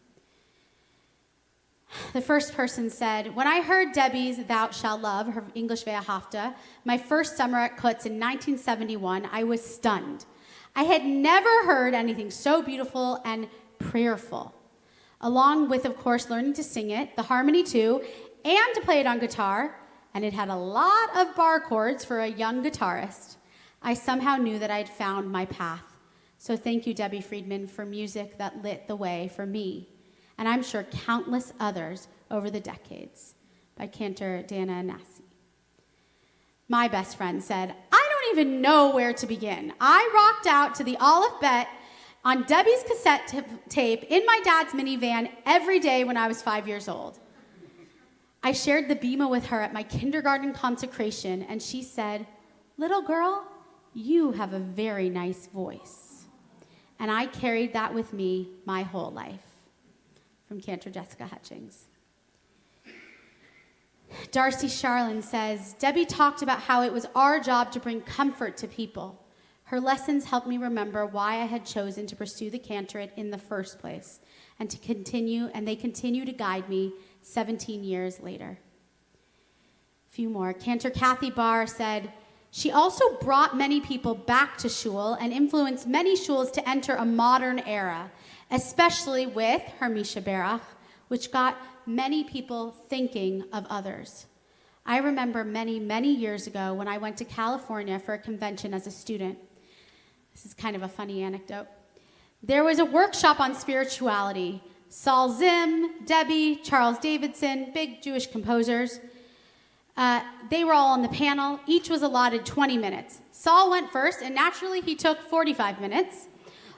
The first person said, when I heard Debbie's Thou Shalt Love, her English Ve'ahavta, my first summer at Kutz in 1971, I was stunned. I had never heard anything so beautiful and prayerful. Along with, of course, learning to sing it, the harmony too, and to play it on guitar, and it had a lot of bar chords for a young guitarist, I somehow knew that I'd found my path. So thank you, Debbie Friedman, for music that lit the way for me. and I'm sure countless others over the decades, by Cantor Dana Nasi. My best friend said, I don't even know where to begin. I rocked out to the Aleph Bet on Debbie's cassette tape in my dad's minivan every day when I was 5 years old. I shared the bima with her at my kindergarten consecration, and she said, little girl, you have a very nice voice. And I carried that with me my whole life. From Cantor Jessica Hutchings. Darcy Charlin says, Debbie talked about how it was our job to bring comfort to people. Her lessons helped me remember why I had chosen to pursue the cantorate in the first place, and they continue to guide me 17 years later. A few more. Cantor Kathy Barr said, she also brought many people back to shul and influenced many shuls to enter a modern era, especially with her Misha Berach, which got many people thinking of others. I remember many, many years ago when I went to California for a convention as a student. This is kind of a funny anecdote. There was a workshop on spirituality. Saul Zim, Debbie, Charles Davidson, big Jewish composers. They were all on the panel. Each was allotted 20 minutes. Saul went first, and naturally he took 45 minutes.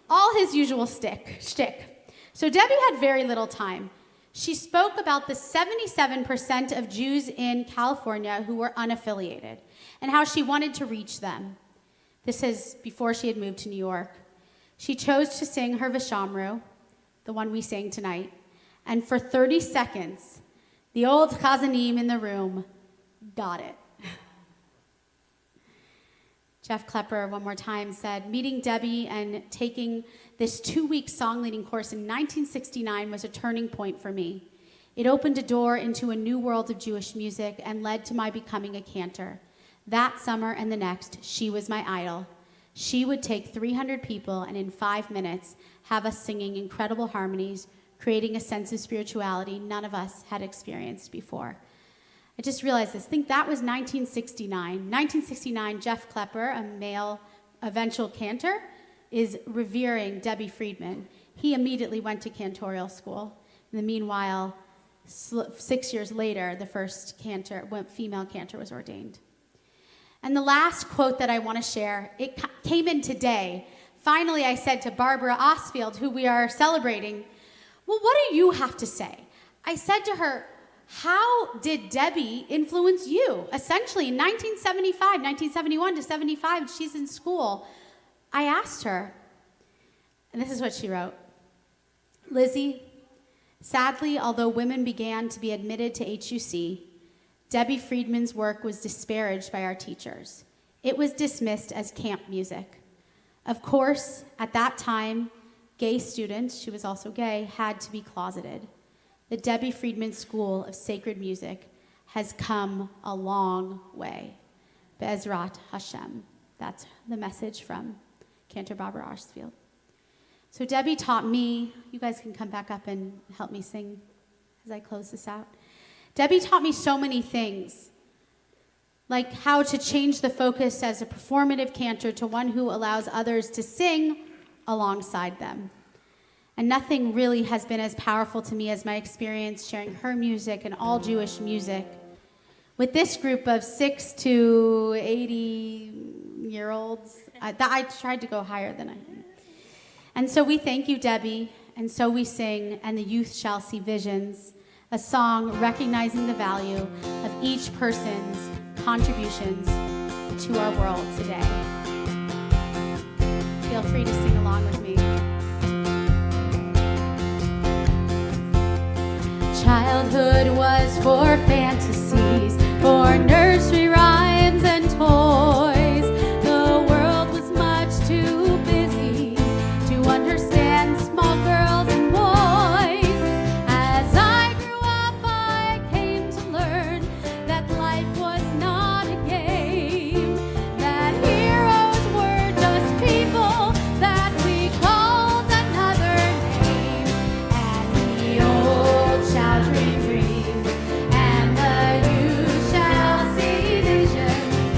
All his usual shtick. So Debbie had very little time. She spoke about the 77% of Jews in California who were unaffiliated and how she wanted to reach them. This is before she had moved to New York. She chose to sing her Vishamru, the one we sang tonight, and for 30 seconds, the old chazanim in the room got it. Jeff Klepper, one more time, said, meeting Debbie and taking this 2-week song leading course in 1969 was a turning point for me. It opened a door into a new world of Jewish music and led to my becoming a cantor. That summer and the next, she was my idol. She would take 300 people and in 5 minutes have us singing incredible harmonies, creating a sense of spirituality none of us had experienced before. I just realized this. I think that was 1969. 1969, Jeff Klepper, a male eventual cantor, is revering Debbie Friedman. He immediately went to cantorial school. In the meanwhile, 6 years later, the first female cantor was ordained. And the last quote that I want to share, it came in today. Finally, I said to Barbara Osfield, who we are celebrating, well, what do you have to say? I said to her, how did Debbie influence you? Essentially, in 1971 to 75, she's in school. I asked her, and this is what she wrote. Lizzie, sadly, although women began to be admitted to HUC, Debbie Friedman's work was disparaged by our teachers. It was dismissed as camp music. Of course, at that time, gay students, she was also gay, had to be closeted. The Debbie Friedman School of Sacred Music has come a long way. Be'ezrat Hashem. That's the message from Cantor Barbara Arsfield. So Debbie taught me, you guys can come back up and help me sing as I close this out. Debbie taught me so many things, like how to change the focus as a performative cantor to one who allows others to sing alongside them. And nothing really has been as powerful to me as my experience sharing her music and all Jewish music with this group of 6 to 80-year-olds. I tried to go higher than I did. And so we thank you, Debbie, and so we sing, and the youth shall see visions, a song recognizing the value of each person's contributions to our world today. Feel free to sing along with me. Childhood was for fantasies, for nursery rhymes and toys. The world was much too busy to understand small girls and boys. As I grew up, I came to learn that life was not a game, that heroes were just people that we called another name, and the old shall dream dreams, and the youth shall see visions.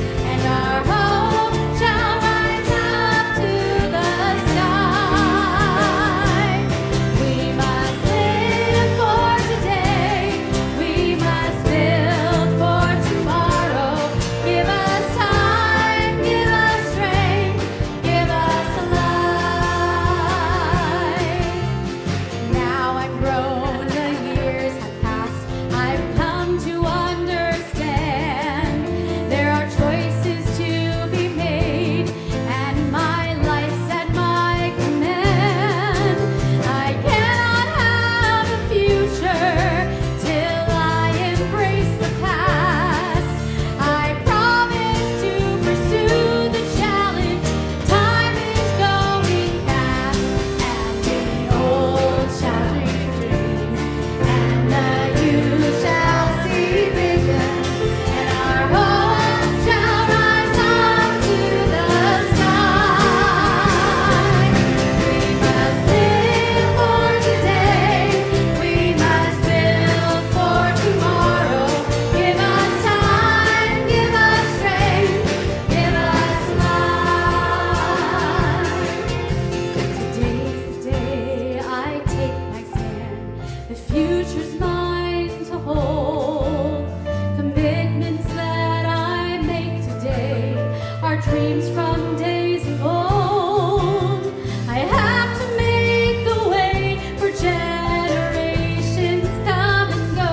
future's mine to hold. Commitments that I make today are dreams from days of old. I have to make the way for generations come and go.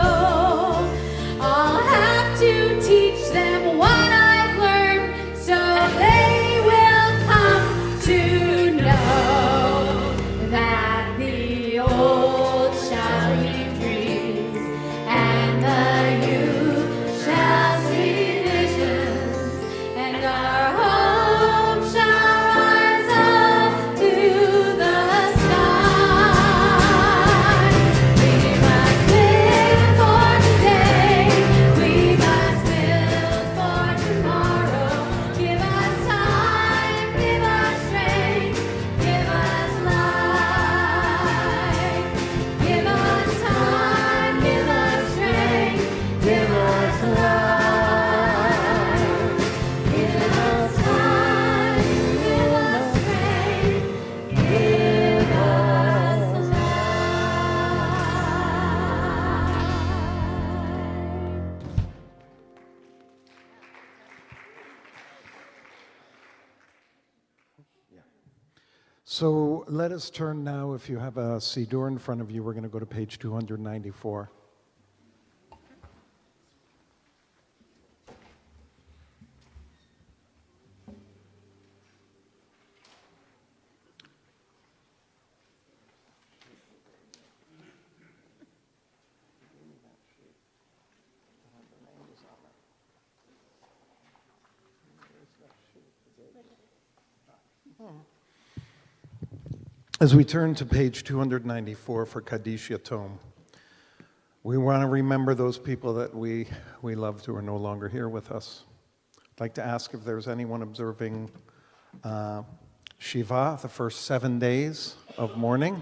I'll have to teach them what I've learned so they will come to know that the old shall leave dreams and the youth shall see visions, and our hope shall rise up to the sky. We must live for today. We must build for tomorrow. Give us time, give us strength, give us life. Give us time, give us strength, give us life. Give us time, give us strength, give us life. So let us turn now, if you have a Siddur in front of you, we're going to go to page 294. As we turn to page 294 for Kaddish Yatom, we want to remember those people that we loved who are no longer here with us. I'd like to ask if there's anyone observing Shiva, the first 7 days of mourning.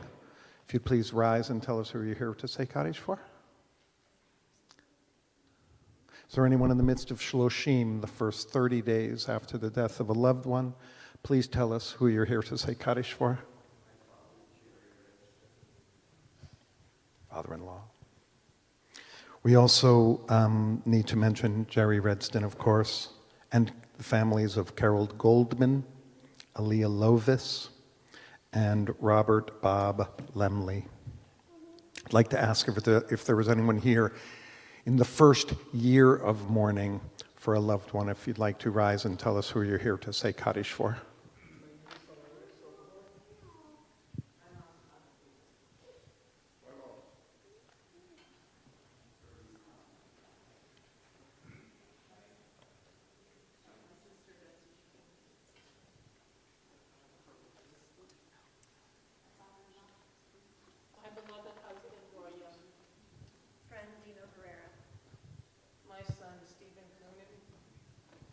If you'd please rise and tell us who you're here to say Kaddish for. Is there anyone in the midst of Shloshim, the first 30 days after the death of a loved one? Please tell us who you're here to say Kaddish for. Father-in-law. We also need to mention Jerry Redston, of course, and the families of Carol Goldman, Aaliyah Lovis, and Robert Bob Lemley. I'd like to ask if there was anyone here in the first year of mourning for a loved one, if you'd like to rise and tell us who you're here to say Kaddish for.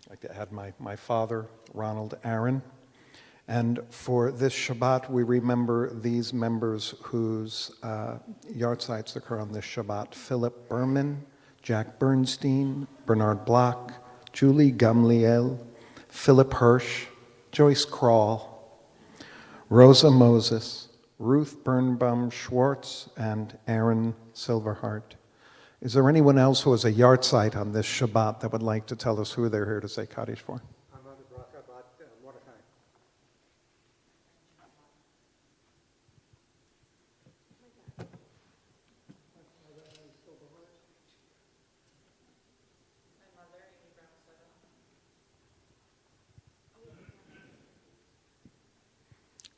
I'd like to add my father, Ronald Aaron. And for this Shabbat, we remember these members whose yahrzeits occur on this Shabbat: Philip Berman, Jack Bernstein, Bernard Bloch, Julie Gamliel, Philip Hirsch, Joyce Kroll, Rosa Moses, Ruth Birnbaum Schwartz, and Aaron Silverhart. Is there anyone else who has a yahrzeit on this Shabbat that would like to tell us who they're here to say Kaddish for?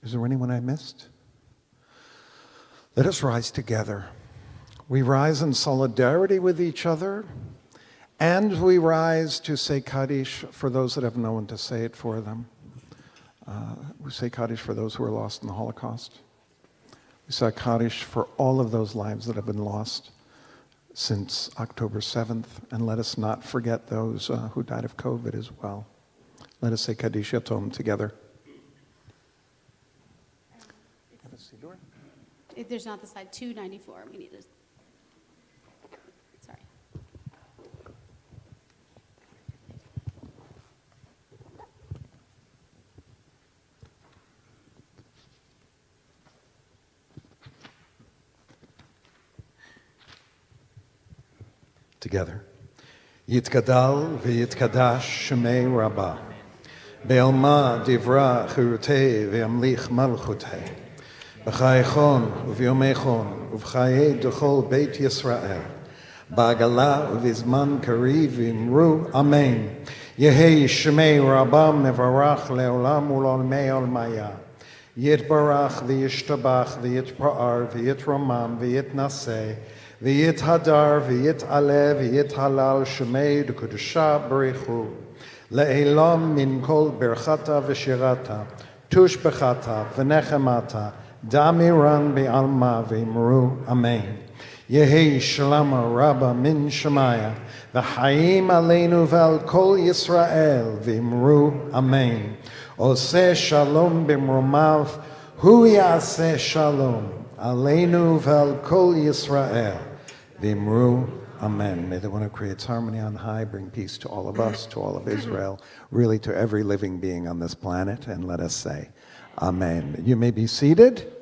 Is there anyone I missed? Let us rise together. We rise in solidarity with each other, and we rise to say Kaddish for those that have no one to say it for them. We say Kaddish for those who were lost in the Holocaust. We say Kaddish for all of those lives that have been lost since October 7th, and let us not forget those who died of COVID as well. Let us say Kaddish Yatom together. If there's not the slide 294, we need to. Sorry. Together. Yitgadal v'yitkadash shemei Rabbah. Be'alma divra chirutei ve'amlich malchutei. B'chayechon u'v'yomechon u'v'chayei d'chol Beit Yisrael. Ba'agala u'v'zman kariv v'imru Amen. Yehei shemei Rabbah mevarach le'olam u'l'olmei olmaya. Yitbarach v'yishtabach v'yitpa'ar v'yitramam v'yitnaseh v'yithadar v'yit'aleh v'yithalal shemei d'kudusha b'richu le'elam min kol berchata v'shirata tushbechata v'nechemata damiran be'alma v'imru Amen. Yehi shalama rabba min shemaya v'chaim aleinu v'al kol Yisrael v'imru Amen. Oseh shalom b'mromav hu yaseh shalom aleinu v'al kol Yisrael v'imru Amen. May the one who creates harmony on high bring peace to all of us, to all of Israel, really to every living being on this planet, and let us say Amen. You may be seated.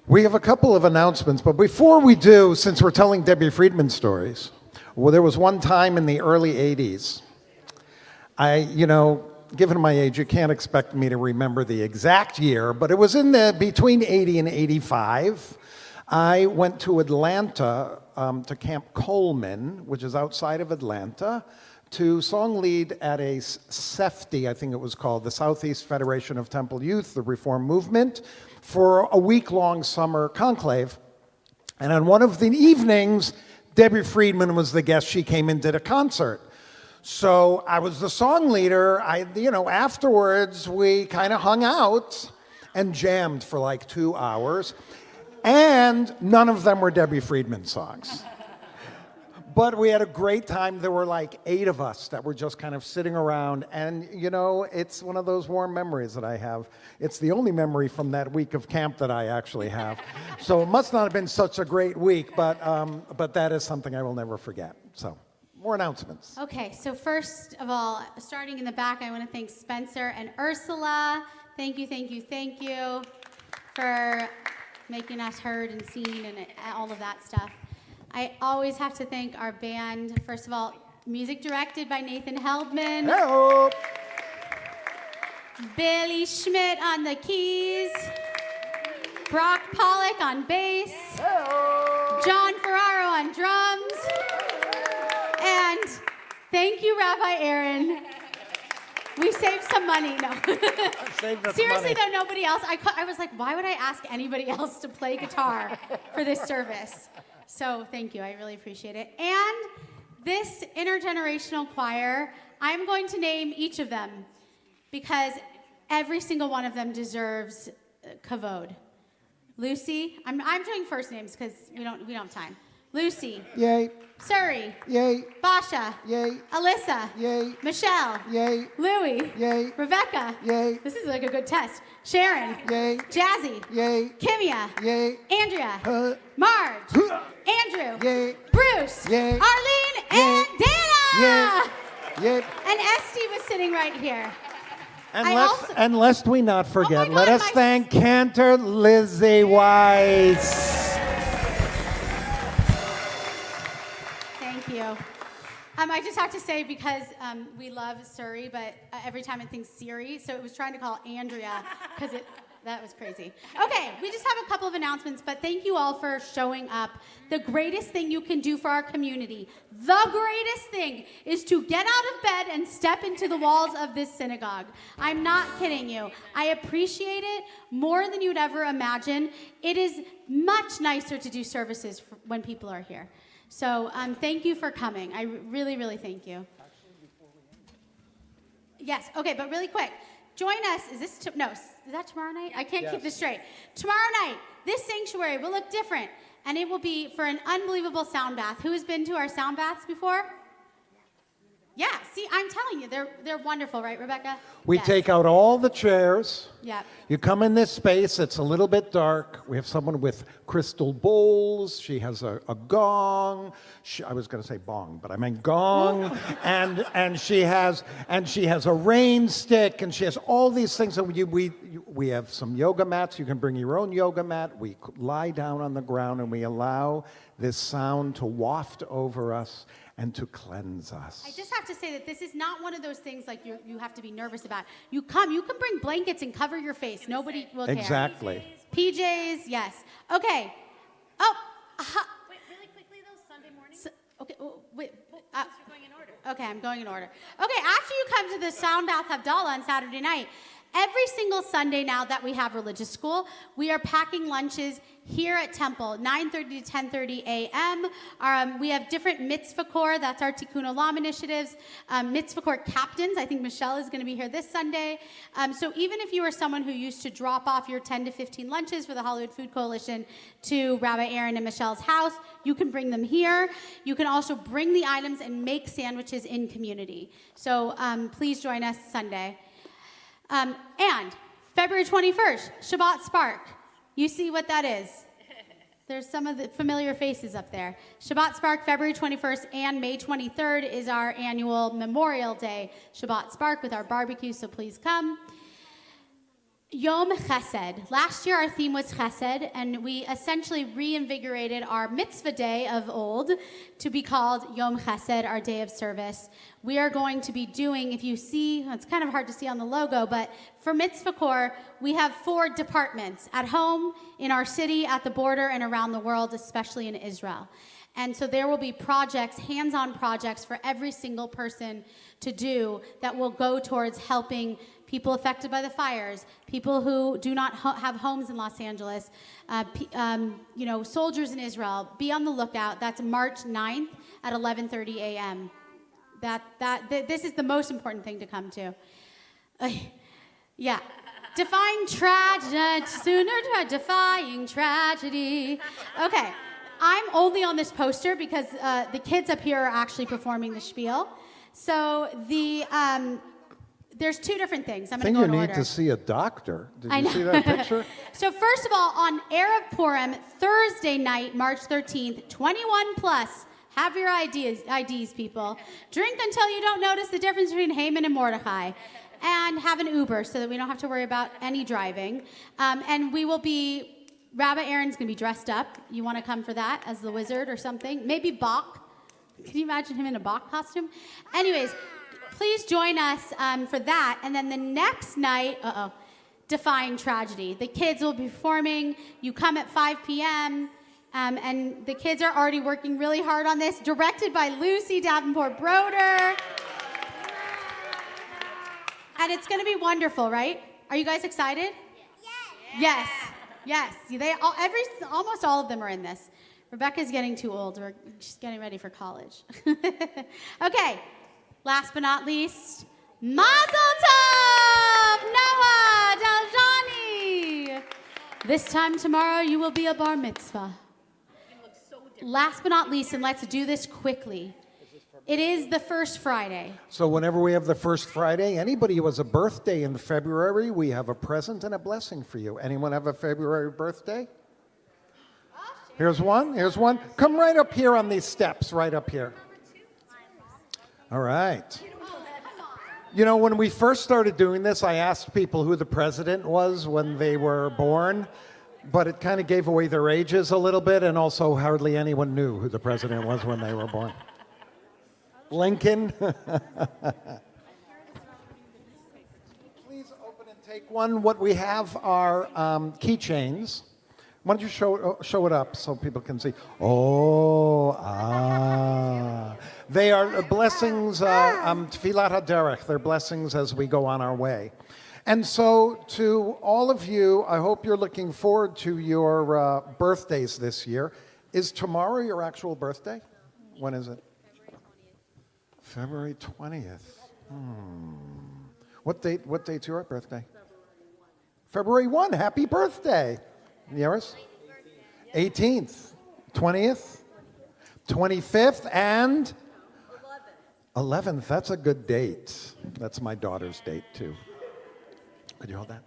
We have a couple of announcements, but before we do, since we're telling Debbie Friedman stories, well, there was one time in the early 80s, given my age, you can't expect me to remember the exact year, but it was between 80 and 85. I went to Atlanta, to Camp Coleman, which is outside of Atlanta, to song lead at a SEFTI, I think it was called, the Southeast Federation of Temple Youth, the Reform Movement, for a week-long summer conclave. And on one of the evenings, Debbie Friedman was the guest. She came and did a concert. So I was the song leader. Afterwards, we kind of hung out and jammed for like 2 hours. And none of them were Debbie Friedman songs. But we had a great time. There were like 8 of us that were just kind of sitting around. And, it's one of those warm memories that I have. It's the only memory from that week of camp that I actually have. So it must not have been such a great week, but that is something I will never forget. So, more announcements. Okay, so first of all, starting in the back, I want to thank Spencer and Ursula. Thank you for making us heard and seen and all of that stuff. I always have to thank our band. First of all, music directed by Nathan Heldman. Hello. Billy Schmidt on the keys. Brock Pollock on bass. Hello. John Ferraro on drums. And thank you, Rabbi Aaron. We saved some money. No. Seriously, though, nobody else. I was like, why would I ask anybody else to play guitar for this service? So thank you. I really appreciate it. And this intergenerational choir, I'm going to name each of them because every single one of them deserves kavod. Lucy, I'm doing first names because we don't have time. Lucy. Yay. Suri. Yay. Basha. Yay. Alyssa. Yay. Michelle. Yay. Louie. Yay. Rebecca. Yay. This is like a good test. Sharon. Yay. Jazzy. Yay. Kimia. Yay. Andrea. Marge. Andrew. Yay. Bruce. Yay. Arlene. Yay. And Dana. Yay. And Esty was sitting right here. And lest we not forget, Oh my let God, us my- thank Cantor Lizzie Weiss. Thank you. I just have to say, because we love Suri, but every time it thinks Siri, so it was trying to call Andrea, because that was crazy. Okay, we just have a couple of announcements, but thank you all for showing up. The greatest thing you can do for our community, the greatest thing, is to get out of bed and step into the walls of this synagogue. I'm not kidding you. I appreciate it more than you'd ever imagine. It is much nicer to do services when people are here. So thank you for coming. I really, really thank you. Yes, okay, but really quick. Join us. Is that tomorrow night? I can't keep this straight. Tomorrow night, this sanctuary will look different, and it will be for an unbelievable sound bath. Who has been to our sound baths before? Yeah, see, I'm telling you, they're wonderful, right, Rebecca? We Yes. take out all the chairs. Yep. You come in this space, it's a little bit dark. We have someone with crystal bowls. She has a gong. I was going to say bong, but I meant gong. and she has a rain stick, and she has all these things. And we have some yoga mats. You can bring your own yoga mat. We lie down on the ground, and we allow this sound to waft over us and to cleanse us. I just have to say that this is not one of those things like you have to be nervous about. You can bring blankets and cover your face. Nobody will care. Exactly. PJs, yes. Okay. Oh, Wait, really quickly though, Sunday morning? okay. Wait. You're going in order. Okay, I'm going in order. Okay, after you come to the Sound Bath Havdalah on Saturday night, every single Sunday now that we have religious school, we are packing lunches here at Temple, 9:30 to 10:30 a.m. We have different mitzvah corps, that's our Tikkun Olam initiatives, mitzvah corps captains. I think Michelle is going to be here this Sunday. So even if you are someone who used to drop off your 10 to 15 lunches for the Hollywood Food Coalition to Rabbi Aaron and Michelle's house, you can bring them here. You can also bring the items and make sandwiches in community. So please join us Sunday. And February 21st, Shabbat Spark. You see what that is. There's some of the familiar faces up there. Shabbat Spark, February 21st and May 23rd is our annual Memorial Day Shabbat Spark with our barbecue, so please come. Yom Chesed. Last year our theme was Chesed, and we essentially reinvigorated our mitzvah day of old to be called Yom Chesed, our day of service. We are going to be doing, if you see, it's kind of hard to see on the logo, but for Mitzvah Corps, we have 4 departments at home, in our city, at the border, and around the world, especially in Israel. And so there will be projects, hands-on projects for every single person to do that will go towards helping people affected by the fires, people who do not have homes in Los Angeles, soldiers in Israel. Be on the lookout. That's March 9th at 11:30 a.m. This is the most important thing to come to. Yeah. Defying tragedy. Okay. I'm only on this poster because the kids up here are actually performing the spiel. So there's 2 different things. I'm I going think to go you in need order. to see a doctor. Did I you know. see that picture? So first of all, on Erev Purim, Thursday night, March 13th, 21 plus. Have your IDs, people. Drink until you don't notice the difference between Haman and Mordecai. And have an Uber so that we don't have to worry about any driving. And we will be, Rabbi Aaron's going to be dressed up. You want to come for that as the wizard or something? Maybe Bach. Can you imagine him in a Bach costume? Anyways, please join us for that. And then the next night, Defying Tragedy. The kids will be performing. You come at 5 p.m., and the kids are already working really hard on this, directed by Lucy Davenport Broder. And it's going to be wonderful, right? Are you guys excited? Yes. Yes. Almost all of them are in this. Rebecca's getting too old. She's getting ready for college. Okay. Last but not least, Mazel Tov, Noah Daljani. This time tomorrow, you will be a bar mitzvah. Last but not least, and let's do this quickly. It is the first Friday. So whenever we have the first Friday, anybody who has a birthday in February, we have a present and a blessing for you. Anyone have a February birthday? Here's one. Come right up here on these steps, right up here. All right. You know, when we first started doing this, I asked people who the president was when they were born, but it kind of gave away their ages a little bit, and also hardly anyone knew who the president was when they were born. Lincoln. Please open and take one. What we have are keychains. Why don't you show it up so people can see? They are blessings, Tfilat HaDerech. They're blessings as we go on our way. And so to all of you, I hope you're looking forward to your birthdays this year. Is tomorrow your actual birthday? When is it? February 20th. What date's your birthday? February 1. Happy birthday. Yours? 18th, 20th, 25th, and 11th, that's a good date. That's my daughter's date, too. Could you hold that?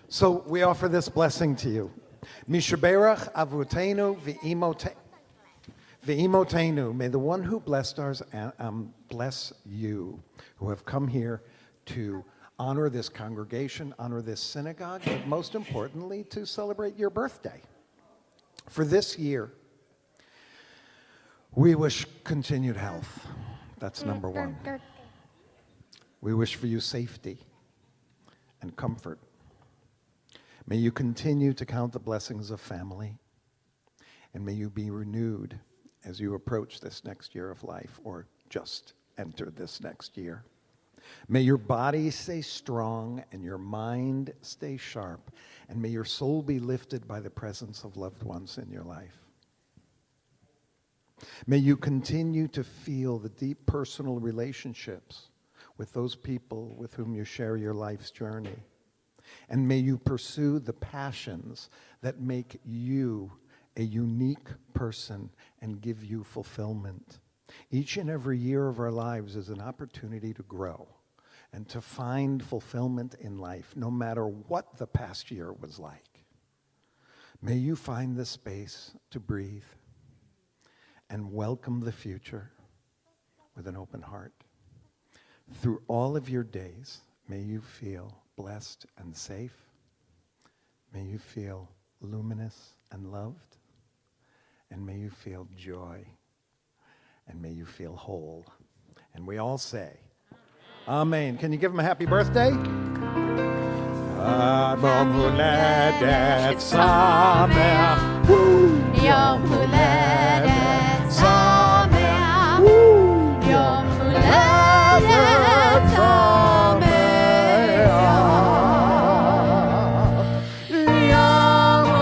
So we offer this blessing to you. Mishaberach avutenu ve'imotenu. May the one who blessed ours bless you, who have come here to honor this congregation, honor this synagogue, but most importantly, to celebrate your birthday. For this year, we wish continued health. That's number one. We wish for you safety and comfort. May you continue to count the blessings of family, and may you be renewed as you approach this next year of life, or just enter this next year. May your body stay strong and your mind stay sharp, and may your soul be lifted by the presence of loved ones in your life. May you continue to feel the deep personal relationships with those people with whom you share your life's journey. And may you pursue the passions that make you a unique person and give you fulfillment. Each and every year of our lives is an opportunity to grow and to find fulfillment in life, no matter what the past year was like. May you find the space to breathe and welcome the future with an open heart. Through all of your days, may you feel blessed and safe. May you feel luminous and loved. And may you feel joy. And may you feel whole. And we all say, Amen. Can you give him a happy birthday? Yom Huledet Sameach. Yom Huledet Sameach. Yom Huledet Sameach. Yom Huledet Sameach.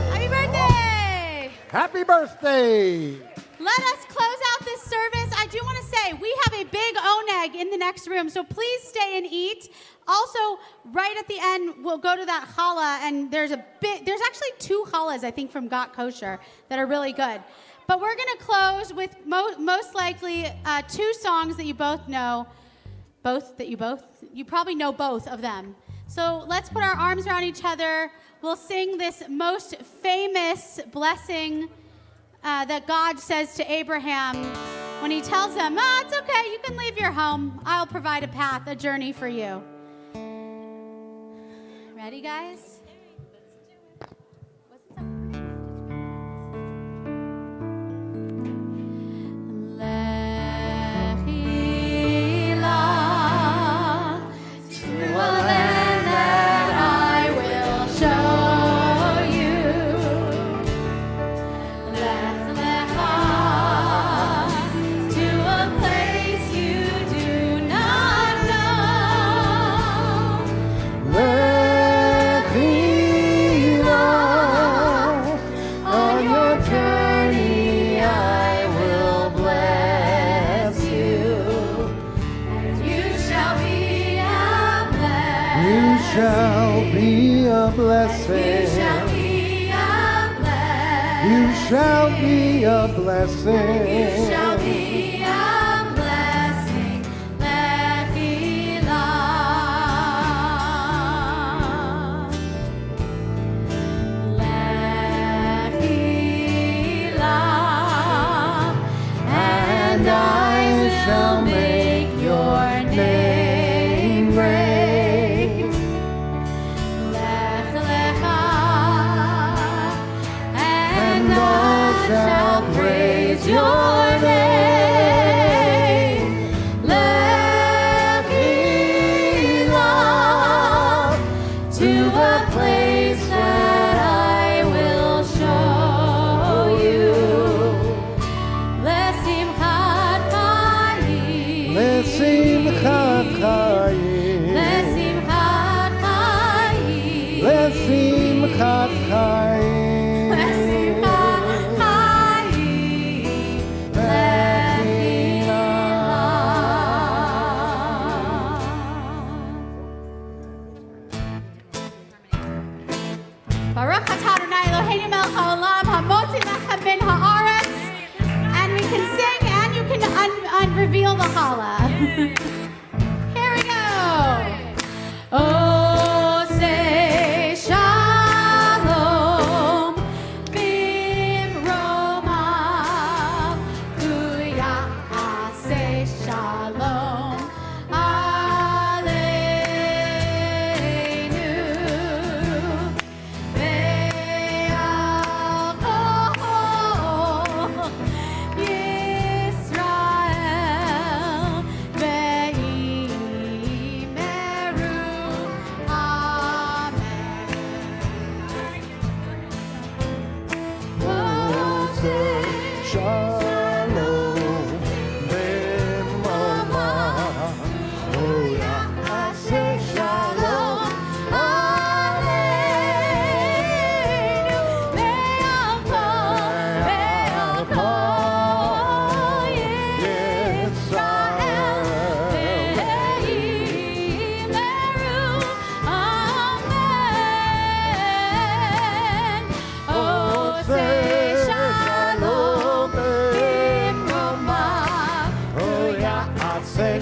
Happy birthday! Happy birthday! Let us close out this service. I do want to say we have a big oneg in the next room, so please stay and eat. Also, right at the end, we'll go to that challah, and there's actually 2 challahs, I think, from Got Kosher that are really good. But we're going to close with most likely 2 songs that you both know. You probably know both of them. So let's put our arms around each other. We'll sing this most famous blessing that God says to Abraham when he tells him, it's okay, you can leave your home. I'll provide a path, a journey for you. Ready, guys? Shall be a blessing. You shall be a blessing. And I shall make your name great. Lech lecha. And I shall praise your name. Let me love to a place that I will show you. Lesimchat chayim. Lesimchat chayim. Lesimchat chayim. Lesimchat chayim. reveal the challah. Here we go. Oh, say shalom, bimroma, say shalom, aleinu, ve'al Yisrael, ve'imeru, amen. Oh, say Shalom, bimroma. Oh, yeah, I say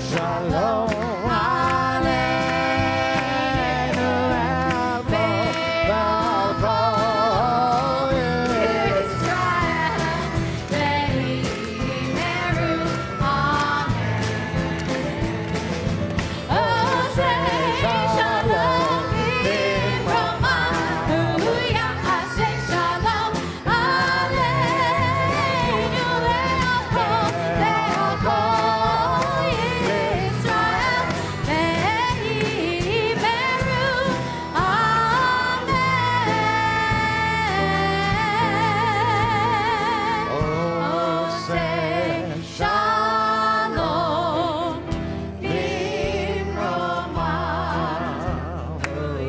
shalom. aleinu, ve'al kol Yisrael, ve'imeru, amen. Oh, say shalom, bimroma. Oh,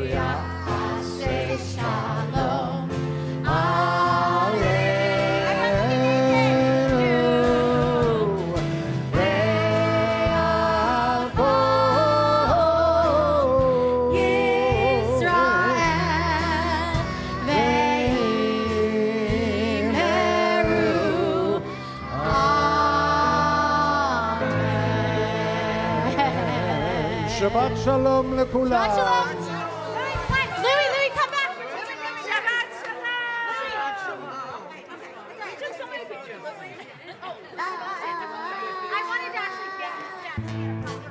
yeah, I say shalom. Shabbat Shalom לכולם. Shabbat Shalom. Louis, come back. Shabbat Shalom. You took so many pictures. I wanted to actually get this down here.